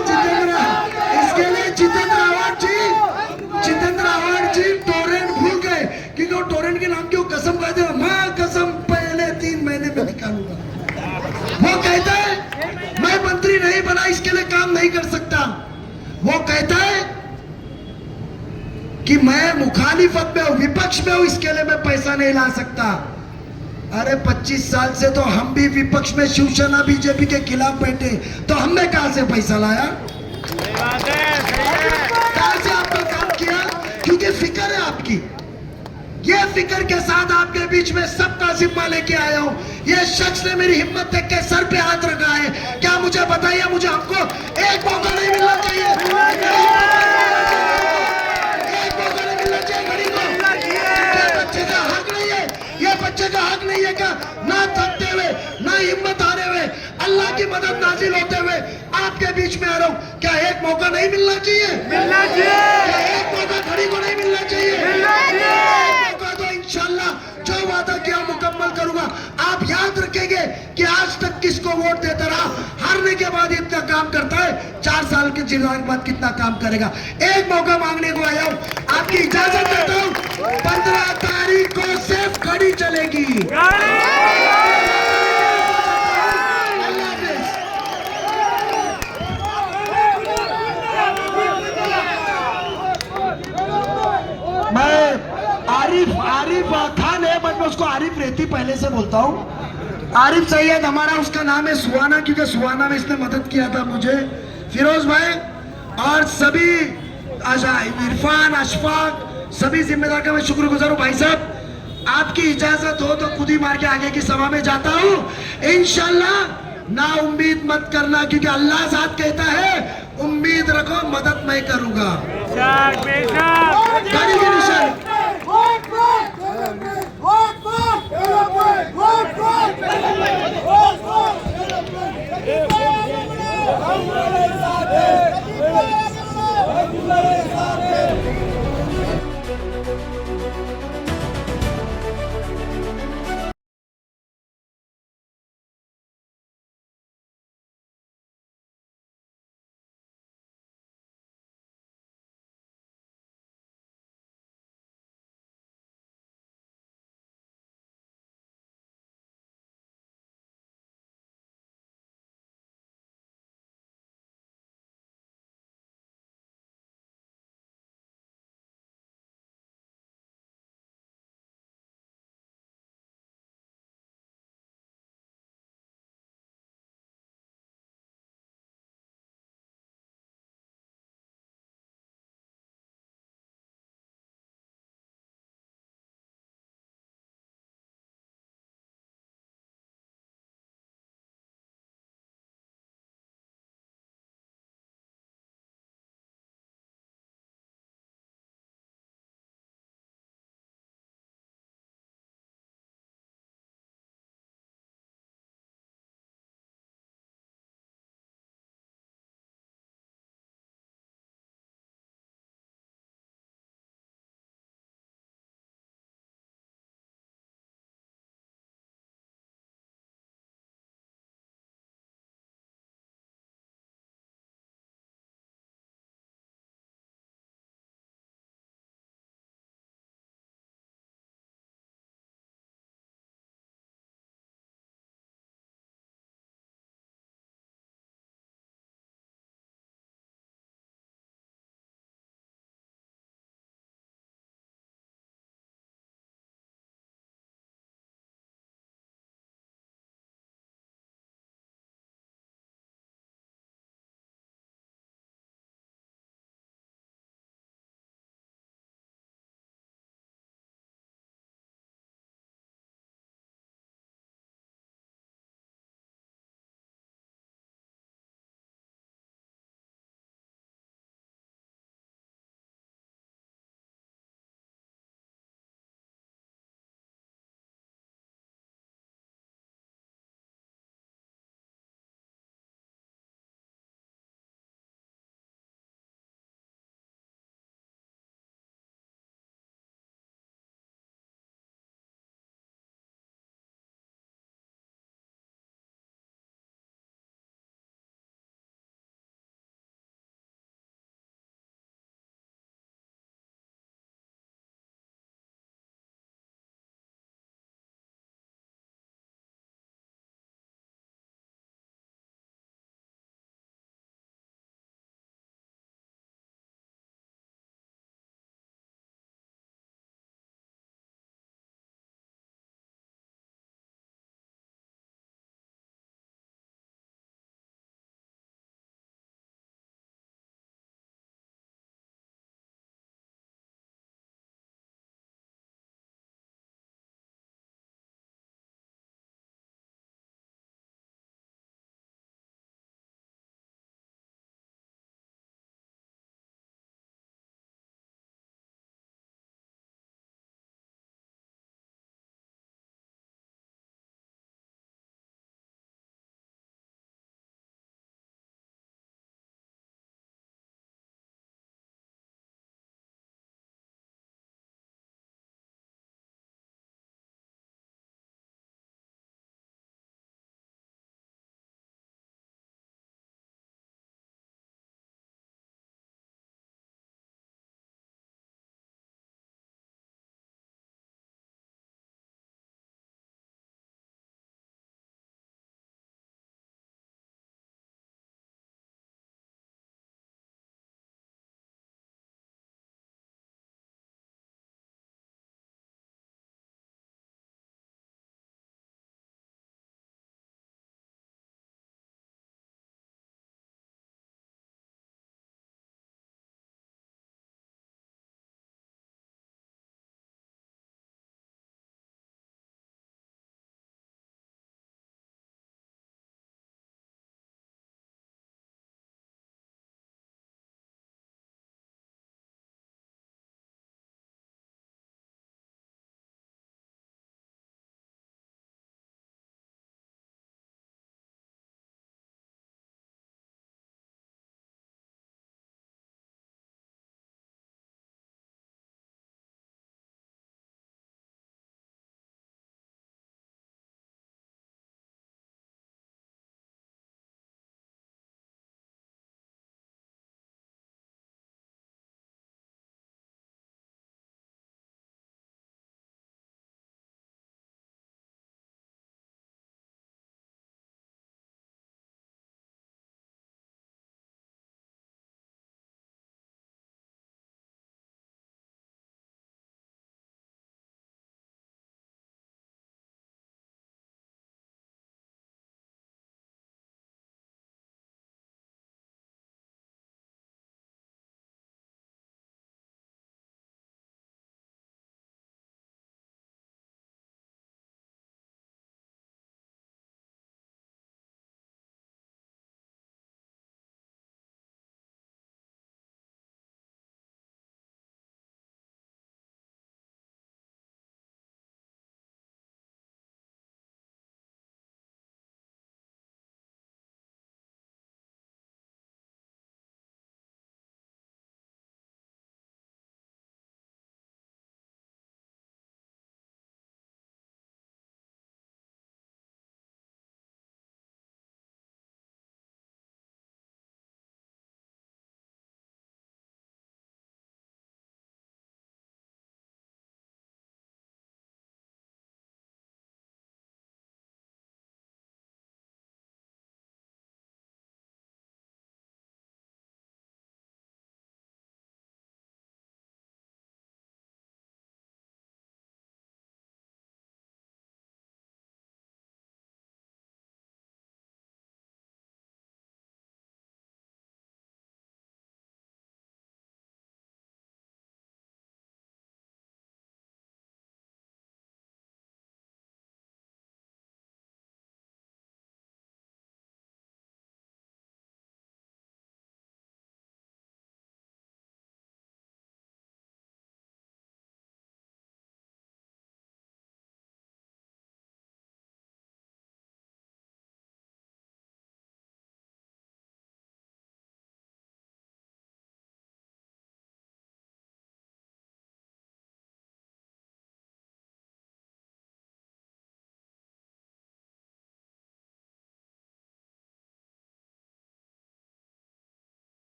कि मैं मुखालिफत में हूं, विपक्ष में हूं, इसके लिए मैं पैसा नहीं ला सकता। अरे 25 साल से तो हम भी विपक्ष में शिवसेना बीजेपी के खिलाफ बैठे, तो हमने कहां से पैसा लाया? कहां से आपने काम किया? क्योंकि फिक्र है आपकी। ये फिक्र के साथ आपके बीच में सबका जिम्मा लेके आया हूं। ये शख्स ने मेरी हिम्मत देख के सर पे हाथ रखा है। क्या मुझे बताइए, मुझे हमको एक मौका नहीं मिलना चाहिए? एक मौका नहीं मिलना चाहिए घड़ी को? ये बच्चे का हक नहीं है? ये बच्चे का हक नहीं है क्या? ना थकते हुए, ना हिम्मत हारे हुए, अल्लाह की मदद नाजिल होते हुए आपके बीच में आ रहा हूं। क्या एक मौका नहीं मिलना चाहिए? मिलना चाहिए। क्या एक मौका घड़ी को नहीं मिलना चाहिए? मिलना चाहिए। एक मौका तो इंशाल्लाह जो वादा किया मुकम्मल करूंगा। आप याद रखेंगे कि आज तक किसको वोट देता रहा, हारने के बाद इतना काम करता है, 4 साल के जिला के बाद कितना काम करेगा। एक मौका मांगने को आया हूं, आपकी इजाजत देता हूं। 15 तारीख को सिर्फ घड़ी चलेगी। अल्लाह हाफिज। मैं आरिफ खान है, बट मैं उसको आरिफ रेती पहले से बोलता हूँ। आरिफ सैयद हमारा उसका नाम है सुहाना, क्योंकि सुहाना में इसने मदद किया था मुझे। फिरोज भाई और सभी इरफान, अशफाक, सभी जिम्मेदार का मैं शुक्रगुजार हूँ। भाई साहब आपकी इजाजत हो तो खुद ही मार के आगे की सभा में जाता हूँ इंशाल्लाह। ना उम्मीद मत करना, क्योंकि अल्लाह साथ कहता है उम्मीद रखो, मदद मैं करूंगा। गाड़ी की निशानी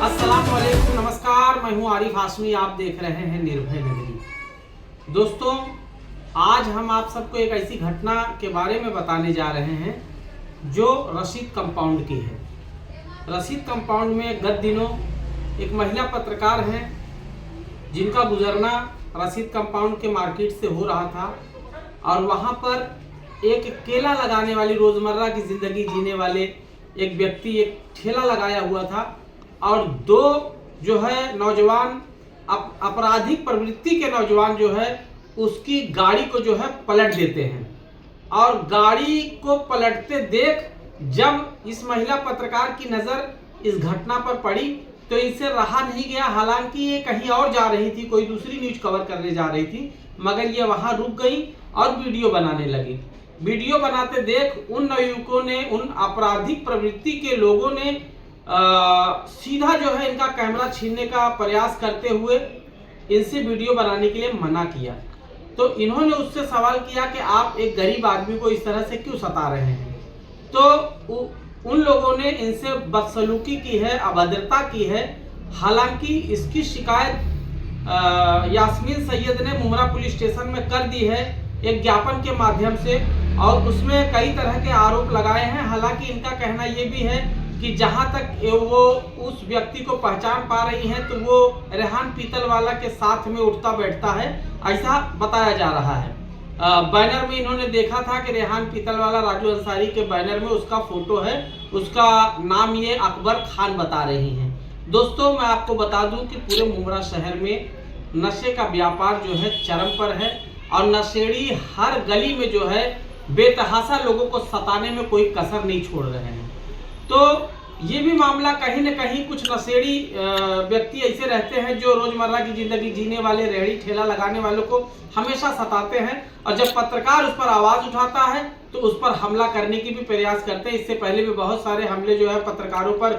अस्सलामुअलैकुम, नमस्कार। मैं हूं आरिफ हाशमी, आप देख रहे हैं निर्भय नगरी। दोस्तों, आज हम आप सबको एक ऐसी घटना के बारे में बताने जा रहे हैं जो रशीद कंपाउंड की है। रशीद कंपाउंड में गत दिनों एक महिला पत्रकार हैं जिनका गुजरना रशीद कंपाउंड के मार्केट से हो रहा था और वहां पर एक केला लगाने वाली, रोज़मर्रा की ज़िंदगी जीने वाले एक व्यक्ति एक ठेला लगाया हुआ था और दो जो है नौजवान, आपराधिक प्रवृत्ति के नौजवान जो है उसकी गाड़ी को जो है पलट देते हैं। और गाड़ी को पलटते देख जब इस महिला पत्रकार की नज़र इस घटना पर पड़ी तो इनसे रहा नहीं गया। हालांकि ये कहीं और जा रही थी, कोई दूसरी न्यूज कवर करने जा रही थी, मगर ये वहाँ रुक गई और वीडियो बनाने लगी। वीडियो बनाते देख उन नवयुवकों ने, उन आपराधिक प्रवृत्ति के लोगों ने सीधा जो है इनका कैमरा छीनने का प्रयास करते हुए इनसे वीडियो बनाने के लिए मना किया। तो इन्होंने उससे सवाल किया कि आप एक गरीब आदमी को इस तरह से क्यों सता रहे हैं। तो उन लोगों ने इनसे बदसलूकी की है, अभद्रता की है। हालांकि इसकी शिकायत यास्मीन सैयद ने मुमरा पुलिस स्टेशन में कर दी है एक ज्ञापन के माध्यम से, और उसमें कई तरह के आरोप लगाए हैं। हालांकि इनका कहना ये भी है कि जहां तक वो उस व्यक्ति को पहचान पा रही हैं तो वो रेहान पीतलवाला के साथ में उठता बैठता है, ऐसा बताया जा रहा है। बैनर में इन्होंने देखा था कि रेहान पीतलवाला, राजू अंसारी के बैनर में उसका फोटो है, उसका नाम ये अकबर खान बता रही हैं। दोस्तों, मैं आपको बता दूं कि पूरे मुमरा शहर में नशे का व्यापार जो है चरम पर है और नशेड़ी हर गली में जो है बेतहाशा लोगों को सताने में कोई कसर नहीं छोड़ रहे हैं। तो ये भी मामला कहीं न कहीं कुछ नशेड़ी व्यक्ति ऐसे रहते हैं जो रोजमर्रा की जिंदगी जीने वाले, रेहड़ी ठेला लगाने वालों को हमेशा सताते हैं और जब पत्रकार उस पर आवाज उठाता है तो उस पर हमला करने की भी प्रयास करते हैं। इससे पहले भी बहुत सारे हमले जो है पत्रकारों पर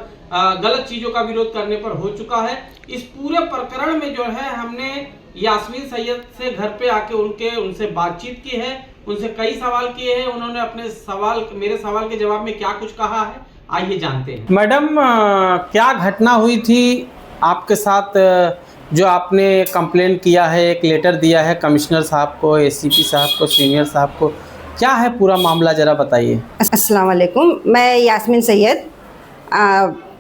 गलत चीजों का विरोध करने पर हो चुका है। इस पूरे प्रकरण में जो है हमने यास्मीन सैयद से घर पे आके उनसे बातचीत की है, उनसे कई सवाल किए हैं। उन्होंने अपने मेरे सवाल के जवाब में क्या कुछ कहा है, आइए जानते हैं। मैडम, क्या घटना हुई थी आपके साथ जो आपने कंप्लेन किया है, एक लेटर दिया है कमिश्नर साहब को, एसीपी साहब को, सीनियर साहब को, क्या है पूरा मामला, ज़रा बताइए। अस्सलाम वालेकुम, मैं यास्मीन सैयद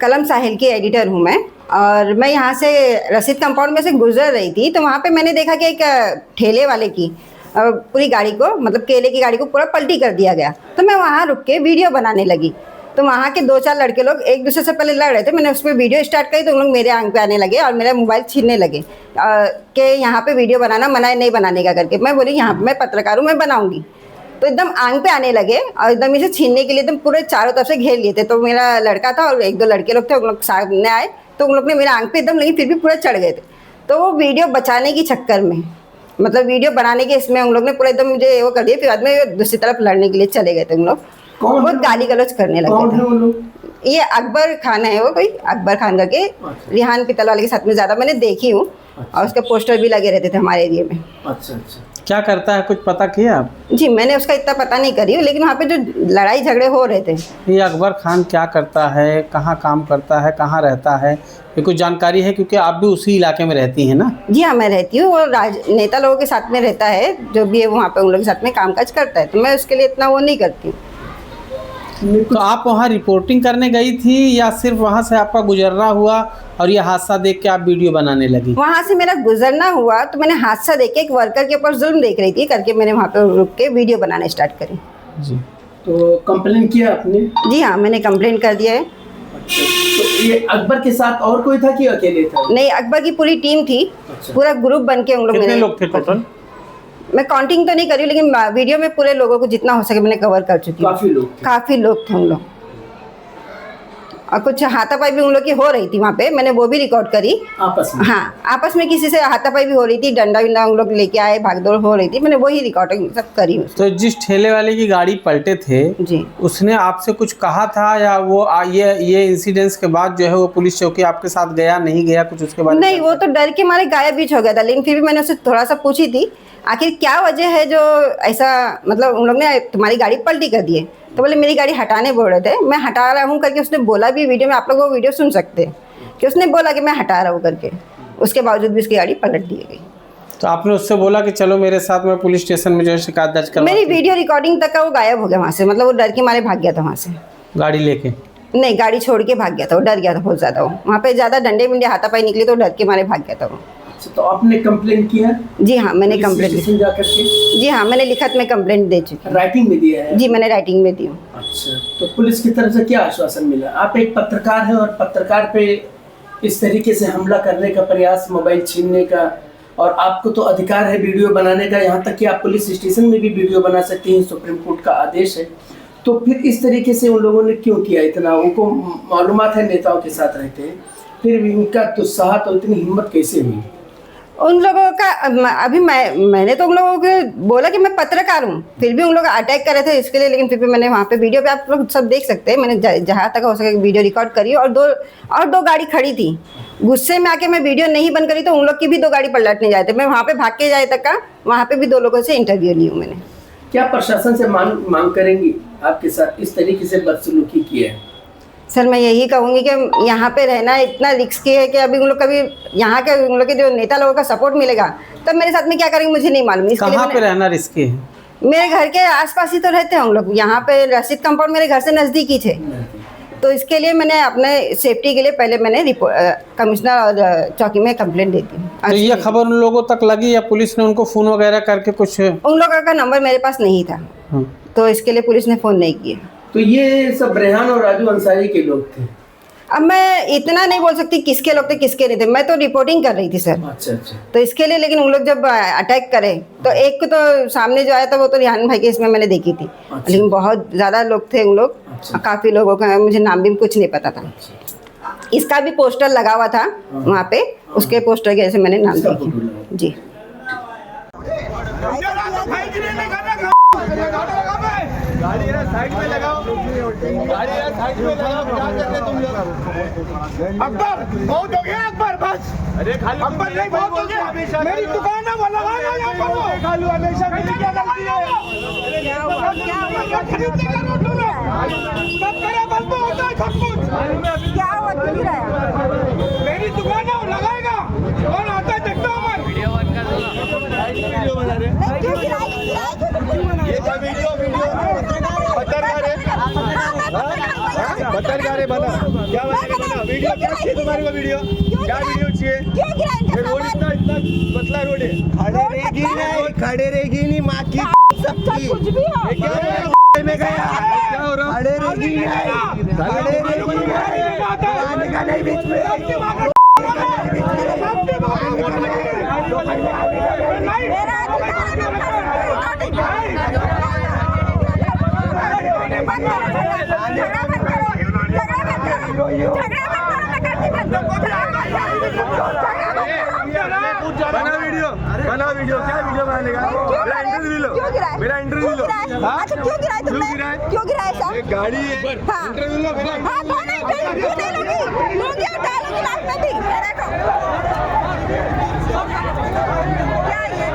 कलम साहिल की एडिटर हूँ मैं, और मैं यहाँ से रशीद कंपाउंड में से गुजर रही थी तो वहाँ पे मैंने देखा कि एक ठेले वाले की पूरी गाड़ी को, मतलब केले की गाड़ी को पूरा पलटी कर दिया गया। तो मैं वहाँ रुक के वीडियो बनाने लगी। तो वहाँ के 2-4 लड़के लोग एक दूसरे से पहले लड़ रहे थे। मैंने उस पर वीडियो स्टार्ट करी तो उन लोग मेरे आंख पे आने लगे और मेरा मोबाइल छीनने लगे कि यहाँ पे वीडियो बनाना मना है, नहीं बनाने का करके। मैं बोली यहाँ मैं पत्रकार हूँ, मैं बनाऊँगी। तो एकदम आंख पे आने लगे और एकदम इसे छीनने के लिए एकदम पूरे चारों तरफ से घेर लिए थे। तो मेरा लड़का था और 1-2 लड़के लोग थे, उन लोग सामने आए तो उन लोग ने मेरा आंख पे एकदम लगी, फिर भी पूरा चढ़ गए थे। तो वो वीडियो बचाने के चक्कर में, मतलब वीडियो बनाने के इसमें उन लोग ने पूरा एकदम मुझे वो कर दिया। फिर बाद में दूसरी तरफ लड़ने के लिए चले गए थे उन लोग, बहुत गाली गलौज करने लगे थे। ये अकबर खान है, वो कोई अकबर खान करके, रेहान पीतलवाले के साथ में ज़्यादा मैंने देखी हूँ और उसके पोस्टर भी लगे रहते थे हमारे एरिया में। अच्छा, क्या करता है, कुछ पता किया आप? जी, मैंने उसका इतना पता नहीं करी हूँ, लेकिन वहाँ पे जो लड़ाई झगड़े हो रहे थे। ये अकबर खान क्या करता है, कहाँ काम करता है, कहाँ रहता है, ये कुछ जानकारी है? क्योंकि आप भी उसी इलाके में रहती हैं ना? जी हाँ, मैं रहती हूँ और नेता लोगों के साथ में रहता है, जो भी है वहाँ पे उन लोगों के साथ में कामकाज करता है, तो मैं उसके लिए इतना वो नहीं करती हूँ। तो आप वहाँ रिपोर्टिंग करने गई थी या सिर्फ वहाँ से आपका गुजरना हुआ और ये हादसा देख के आप वीडियो बनाने लगी? वहाँ से मेरा गुजरना हुआ तो मैंने हादसा देख के एक वर्कर के ऊपर जुल्म देख रही थी करके मैंने वहाँ पे रुक के वीडियो बनाने स्टार्ट करी। जी, तो कंप्लेन किया आपने? जी हाँ, मैंने कंप्लेन कर दिया है। अच्छा, तो ये अकबर के साथ और कोई था कि अकेले था? नहीं, अकबर की पूरी टीम थी। अच्छा। पूरा ग्रुप बन के उन लोग। कितने लोग थे टोटल? मैं काउंटिंग तो नहीं करी, लेकिन वीडियो में पूरे लोगों को जितना हो सके मैंने कवर कर चुकी हूँ। काफी लोग थे उन लोग, और कुछ हाथापाई भी उन लोग की हो रही थी वहाँ पे, मैंने वो भी रिकॉर्ड करी आपस में। हाँ, आपस में किसी से हाथापाई भी हो रही थी, डंडा विंडा उन लोग लेके आए, भागदौड़ हो रही थी, मैंने वही रिकॉर्डिंग सब करी। तो जिस ठेले वाले की गाड़ी पलटे थे जी, उसने आपसे कुछ कहा था या वो ये इंसिडेंस के बाद जो है वो पुलिस चौकी आपके साथ गया, नहीं गया, कुछ उसके बारे में? नहीं, वो तो डर के मारे गायब बीच हो गया था, लेकिन फिर भी मैंने उससे थोड़ा सा पूछी थी आखिर क्या वजह है जो ऐसा, मतलब उन लोग ने तुम्हारी गाड़ी पलटी कर दी है। तो बोले मेरी गाड़ी हटाने बोल रहे थे, मैं हटा रहा हूँ करके उसने बोला भी वीडियो में, आप लोग वो वीडियो सुन सकते हैं कि उसने बोला कि मैं हटा रहा हूँ करके, उसके बावजूद भी उसकी गाड़ी पलट दी गई। तो आपने उससे बोला कि चलो मेरे साथ, मैं पुलिस स्टेशन में जो है शिकायत दर्ज कर, मेरी वीडियो रिकॉर्डिंग तक का वो गायब हो गया वहाँ से, मतलब वो डर के मारे भाग गया था वहाँ से। गाड़ी लेके? नहीं, गाड़ी छोड़ के भाग गया था, वो डर गया था बहुत ज़्यादा। वो वहाँ पे ज़्यादा डंडे वंडे हाथापाई निकले तो डर के मारे भाग गया था वो। तो आपने कंप्लेंट किया? जी हाँ, मैंने कंप्लेंट स्टेशन जा करके? जी हाँ, मैंने लिखत में कंप्लेंट दे चुकी हूँ। राइटिंग में दिया है? जी, मैंने राइटिंग में दी हूँ। अच्छा, तो पुलिस की तरफ से क्या आश्वासन मिला? आप एक पत्रकार हैं और पत्रकार पे इस तरीके से हमला करने का प्रयास, मोबाइल छीनने का, और आपको तो अधिकार है वीडियो बनाने का, यहाँ तक कि आप पुलिस स्टेशन में भी वीडियो बना सकते हैं, सुप्रीम कोर्ट का आदेश है। तो फिर इस तरीके से उन लोगों ने क्यों किया इतना? उनको मालूमात है नेताओं के साथ रहते हैं, फिर भी उनका दुस्साहस और इतनी हिम्मत कैसे हुई? उन लोगों का अभी मैंने तो उन लोगों को बोला कि मैं पत्रकार हूँ, फिर भी उन लोग अटैक कर रहे थे इसके लिए। लेकिन फिर भी मैंने वहाँ पे वीडियो पे, आप लोग सब देख सकते हैं, मैंने जहाँ तक हो सके वीडियो रिकॉर्ड करी, और दो गाड़ी खड़ी थी। गुस्से में आके मैं वीडियो नहीं बंद करी तो उन लोग की भी 2 गाड़ी पलटने जाए थे। मैं वहाँ पे भाग के जाए तक का, वहाँ पे भी 2 लोगों से इंटरव्यू ली हूँ मैंने। क्या प्रशासन से मांग करेंगी आपके साथ इस तरीके से बदसलूकी किया है? सर, मैं यही कहूँगी कि यहाँ पे रहना इतना रिस्की है कि अभी उन लोग कभी यहाँ के उन लोग के जो नेता लोगों का सपोर्ट मिलेगा तब मेरे साथ में क्या करेंगे मुझे नहीं मालूम। इसके लिए कहाँ पे रहना रिस्की है? मेरे घर के आसपास ही तो रहते हैं हम लोग। यहाँ पे रशीद कंपाउंड मेरे घर से नज़दीक ही थे, तो इसके लिए मैंने अपने सेफ्टी के लिए पहले मैंने कमिश्नर और चौकी में कंप्लेंट दी थी। तो ये खबर उन लोगों तक लगी या पुलिस ने उनको फ़ोन वगैरह करके कुछ? उन लोगों का नंबर मेरे पास नहीं था, तो इसके लिए पुलिस ने फ़ोन नहीं किया। तो ये सब रेहान और राजू अंसारी के लोग थे? अब मैं इतना नहीं बोल सकती किसके लोग थे किसके नहीं थे, मैं तो रिपोर्टिंग कर रही थी सर। अच्छा अच्छा। तो इसके लिए, लेकिन उन लोग जब अटैक करे तो एक को तो सामने जो आया था वो तो रिहान भाई के इसमें मैंने देखी थी। अच्छा। लेकिन बहुत ज़्यादा लोग थे उन लोग। अच्छा। काफ़ी लोगों का मुझे नाम भी कुछ नहीं पता था। इसका भी पोस्टर लगा हुआ था वहाँ पे, उसके पोस्टर के जैसे मैंने नाम इसका देखी। फोटो लगा। जी। गाड़ी है साइड में लगाओ, गाड़ी है साइड में लगाओ, क्या करते तुम लोग? अकबर बहुत हो गया, अकबर बस। अरे खाली अकबर नहीं, बहुत हो गया। मेरी दुकान है वो लगाना यहाँ पर, खालू हमेशा मेरी क्या गलती है? क्या खरीदने का रोड तुम लोग सब करे बंद तो होता है सब कुछ। क्या हुआ क्यों गिराया? मेरी दुकान है वो लगाएगा, कौन आता है देखता हूँ मैं। वीडियो बना रहे, ये क्या वीडियो पत्रकार है बना, क्या बना वीडियो? क्या चाहिए तुम्हारे को वीडियो? क्या वीडियो चाहिए? ये रोड इतना पतला रोड है, खड़े रहेगी नहीं माँ की सबकी। कुछ भी हो क्या में गया, क्या हो रहा? खड़े रहेगी नहीं बीच में। बना वीडियो, क्या वीडियो बनाने का? मेरा इंटरव्यू लो, मेरा इंटरव्यू लो। अच्छा क्यों गिराया तुमने? क्यों गिराया साहब? एक गाड़ी है, हाँ। इंटरव्यू लो मेरा। हाँ कौन है इंटरव्यू? क्यों नहीं लूंगी? लूंगी और डालूंगी लास्ट में भी। ये देखो क्या ये?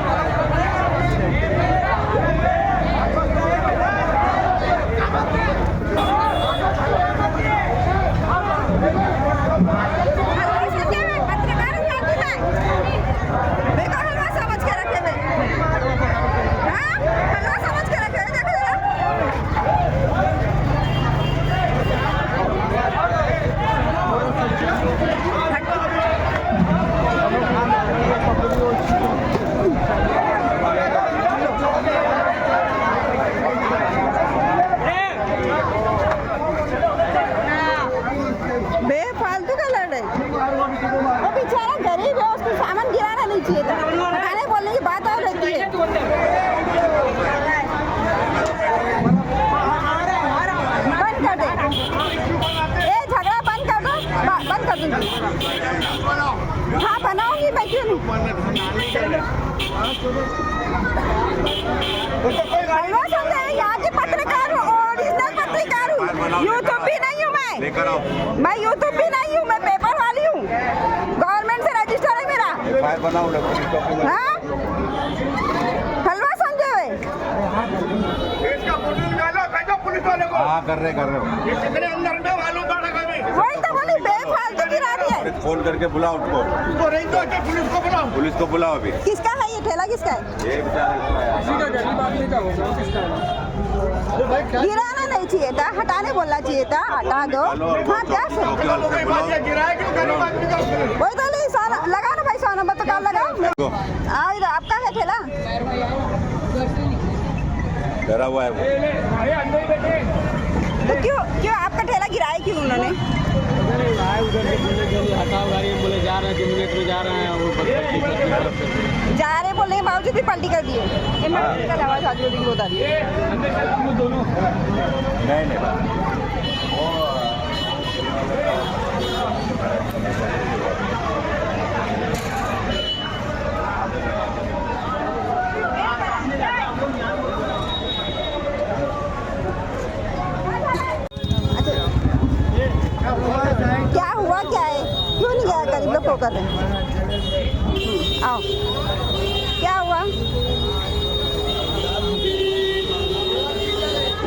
बेफालतू का लड़ रही। वो बेचारा गरीब है, उसको सामान गिराना नहीं चाहिए था। हटाने बोलने की बात और रहती है। बंद कर दे, ये झगड़ा बंद कर दो, बंद कर दूंगी। हाँ बनाऊंगी मैं, क्यों नहीं। हलवा समझे, यहाँ की पत्रकार हूँ, ओरिजिनल पत्रकार हूँ। यूट्यूब भी नहीं हूँ मैं यूट्यूब भी नहीं हूँ, मैं पेपर वाली हूँ। गवर्नमेंट से रजिस्टर है मेरा। हाँ हलवा समझे हुए। इसका फोटो निकालो, भेजो पुलिस वाले को। हाँ कर रहे हो। ये कितने अंदर में मालूम पड़ा कभी? वही तो बोली, बेफालतू गिरा रही है? फोन करके बुलाओ उसको। उसको नहीं तो अच्छा पुलिस को बुलाओ। पुलिस को बुलाओ अभी। किसका है ये ठेला, किसका है? ये बेचारा गिराना नहीं चाहिए था, हटाने बोलना चाहिए था, हटा दो। हाँ क्या सर, गिराया क्यों गरीब आदमी का? वही तो नहीं लगा ना भाई, 100 नंबर तो कॉल लगाओ। आओ इधर, आपका है ठेला? डरा हुआ है वो। तो क्यों क्यों आपका ठेला गिराया क्यों उन्होंने? हटाओ गाड़ी, बोले जा रहे हैं, किलोमीटर में जा रहे हैं, वो जा रहे बोलने के बावजूद भी पलटी कर दिए। इमरजेंसी का आवाज आज भी बता रही है। नहीं क्या हुआ, क्या है, क्यों नहीं गया गरीब लोग को कर रहे हैं? आओ, क्या हुआ?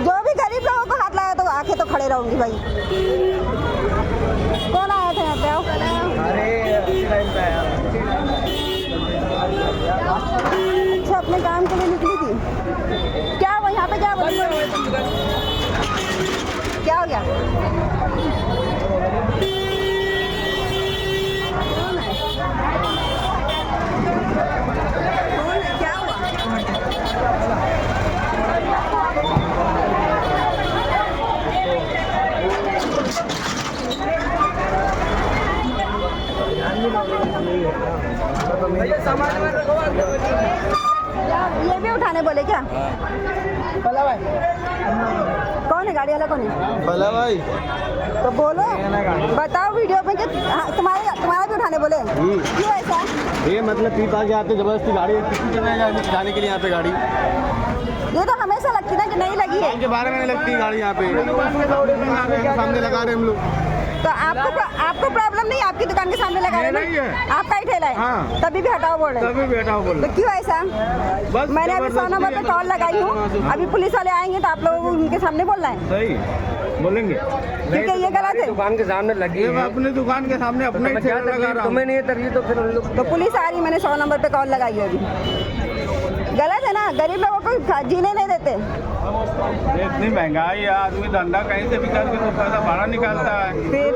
जो भी गरीब लोगों को हाथ लगा तो आके तो खड़े रहूंगी भाई। कौन आया था यहाँ पे? आओ। अच्छा, अपने काम के लिए निकली थी? क्या हुआ यहाँ पे, क्या बोली? क्या हो गया? क्या हुआ? ये भी उठाने बोले क्या? भला भाई, कौन है गाड़ी वाला, कौन है? भला भाई, तो बोलो, बताओ वीडियो में कि तुम्हारा भी उठाने बोले। क्यों ऐसा? ये मतलब 30 आगे आते जबरदस्ती गाड़ी किसी जगह जाने के लिए यहाँ पे गाड़ी ये तो हमेशा लगती ना कि नहीं लगी है। के बारे में लगती गाड़ी यहाँ पे सामने लगा रहे हम लोग। तो आपको प्रॉब्लम नहीं, आपकी दुकान के सामने लगा रहे नहीं है। ना, आपका ही ठेला है। हाँ। तभी भी हटाओ बोल रहे हैं। तभी बैठा हो बोल तो क्यों ऐसा? बस मैंने अभी 100 नंबर पे कॉल लगाई हूँ, अभी पुलिस वाले आएंगे तो आप लोगों को उनके सामने बोलना है, सही बोलेंगे क्योंकि ये गलत है। दुकान के सामने लगी है। अपनी दुकान के सामने अपना ही ठेला लगा रहा हूँ। तुम्हें नहीं है तकलीफ तो फिर उन लोग तो पुलिस आ रही, मैंने 100 नंबर पे कॉल लगाई है अभी। गलत है ना, गरीब लोगों को जीने नहीं देते। इतनी महंगाई है, आदमी धंधा कहीं से भी करके तो पैसा भाड़ा निकालता है। फिर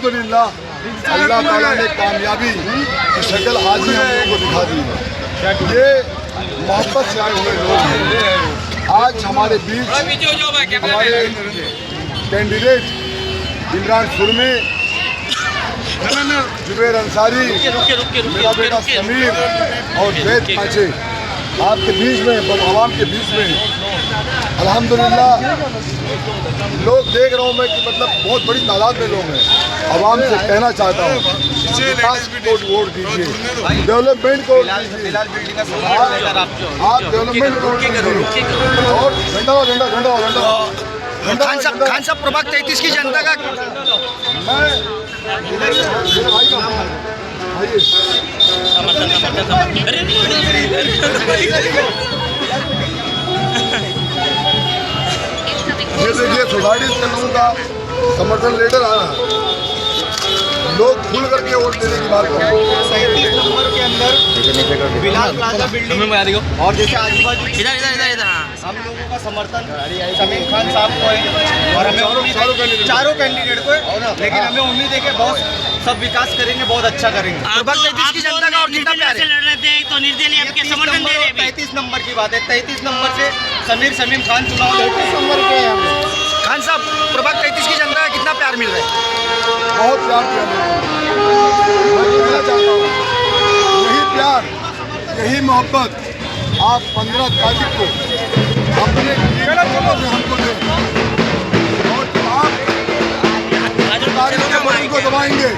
अल्हम्दुलिल्लाह अल्लाह ताला ने कामयाबी की शक्ल आज ही हम लोगों को दिखा दी है। ये मोहब्बत से आए हुए लोग हैं। आज हमारे बीच हमारे कैंडिडेट इमरान सुरमे, जुबैर अंसारी, मेरा बेटा समीर और वैद पांचे आपके बीच में, आवाम के बीच में अल्हम्दुलिल्लाह लोग देख रहा हूँ मैं कि मतलब बहुत बड़ी तादाद में लोग हैं। आवाम से कहना चाहता हूँ विकास को वोट दीजिए, डेवलपमेंट को आप डेवलपमेंट को और झंडा खान साहब प्रभाग 33 की जनता का मैं ये देखिए सोसाइटी के लोगों का समर्थन लेटर आ रहा है। लोग खुल करके वोट देने की बात कर रहे हैं। 37 नंबर के अंदर बिलाल प्लाजा बिल्डिंग और जैसे आजू बाजू इधर हम लोगों का समर्थन समीर खान साहब को है और हमें चारों कैंडिडेट को है, लेकिन हमें उम्मीद है कि बहुत सब विकास करेंगे, बहुत अच्छा करेंगे। की जनता का और कितना प्यार है? लड़ रहे थे तो निर्दलीय आपके समर्थन दे रहे हैं। 33 नंबर की बात है, 33 नंबर से समीर खान चुनाव लड़ते नंबर के हैं। खान साहब प्रभाग 33 की जनता का कितना प्यार मिल रहा है? बहुत प्यार किया मैं कहना चाहता हूँ यही प्यार यही मोहब्बत आप 15 तारीख को अपने लोगों से हमको दें और जब आप तारीख के बटन को दबाएंगे,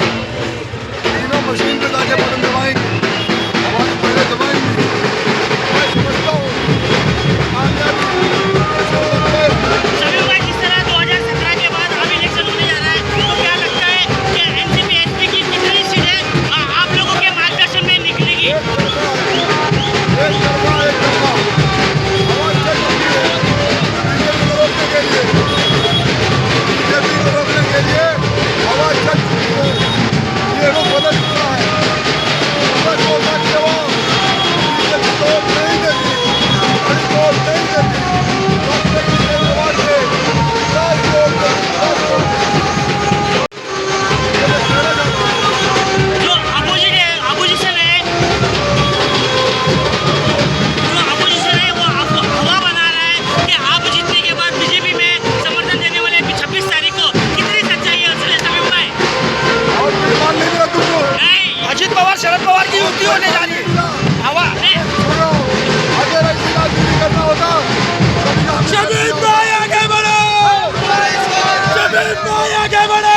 तीनों मशीन पे जाके बटन दबाएंगे, हमारे पहले दबाएंगे। मैं समझता हूँ समीर भाई, जिस तरह 2017 के बाद अब इलेक्शन होने जा रहा है, तो क्या लगता है कि एनसीपी एसपी की कितनी सीटें आप लोगों के मार्गदर्शन में निकलेगी? शरद पवार की युक्ति होने जा रही है। हवा अगर ऐसी राजनीति करना होता आगे बढ़ो।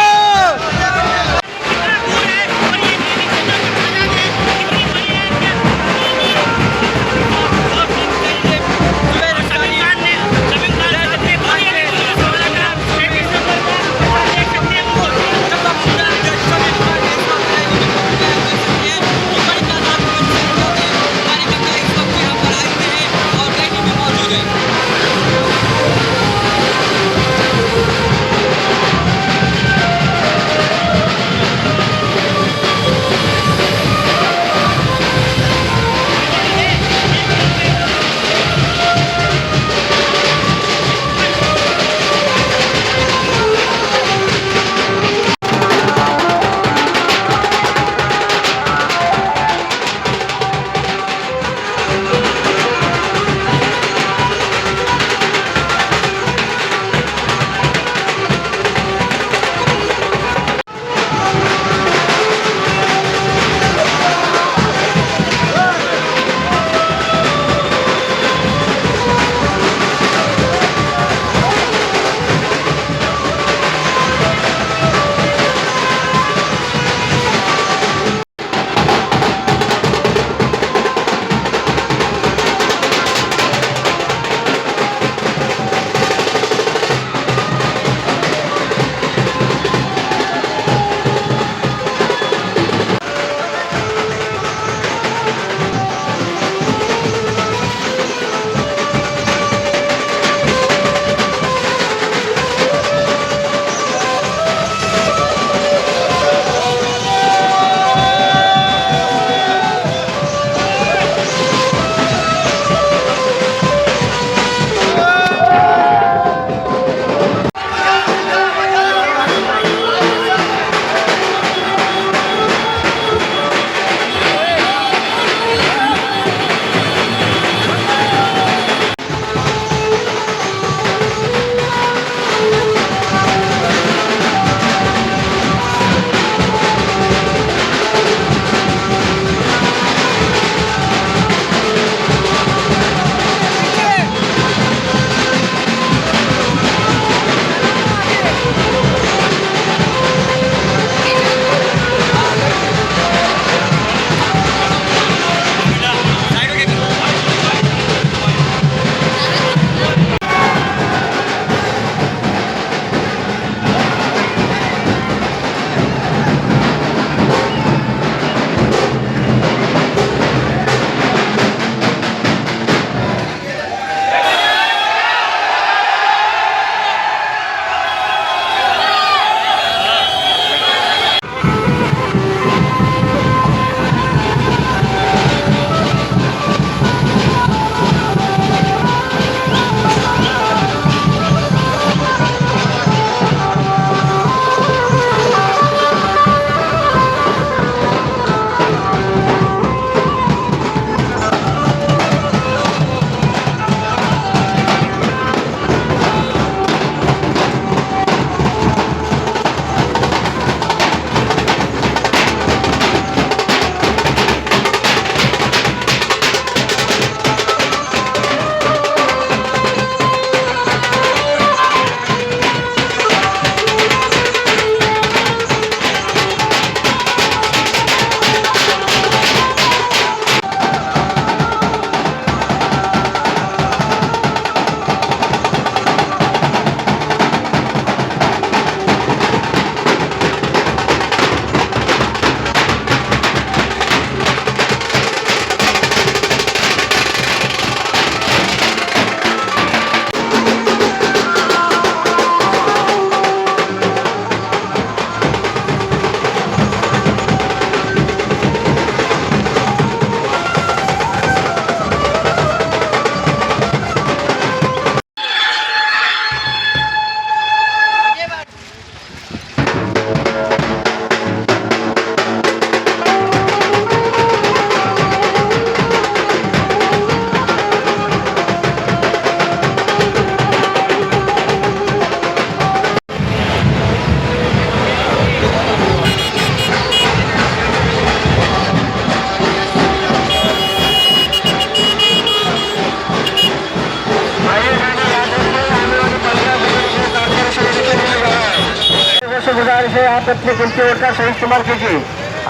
आप अपने कीमती वोट का सही इस्तेमाल कीजिए।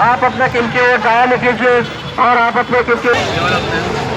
आप अपना कीमती वोट जाया नहीं कीजिए और आप अपने कीमती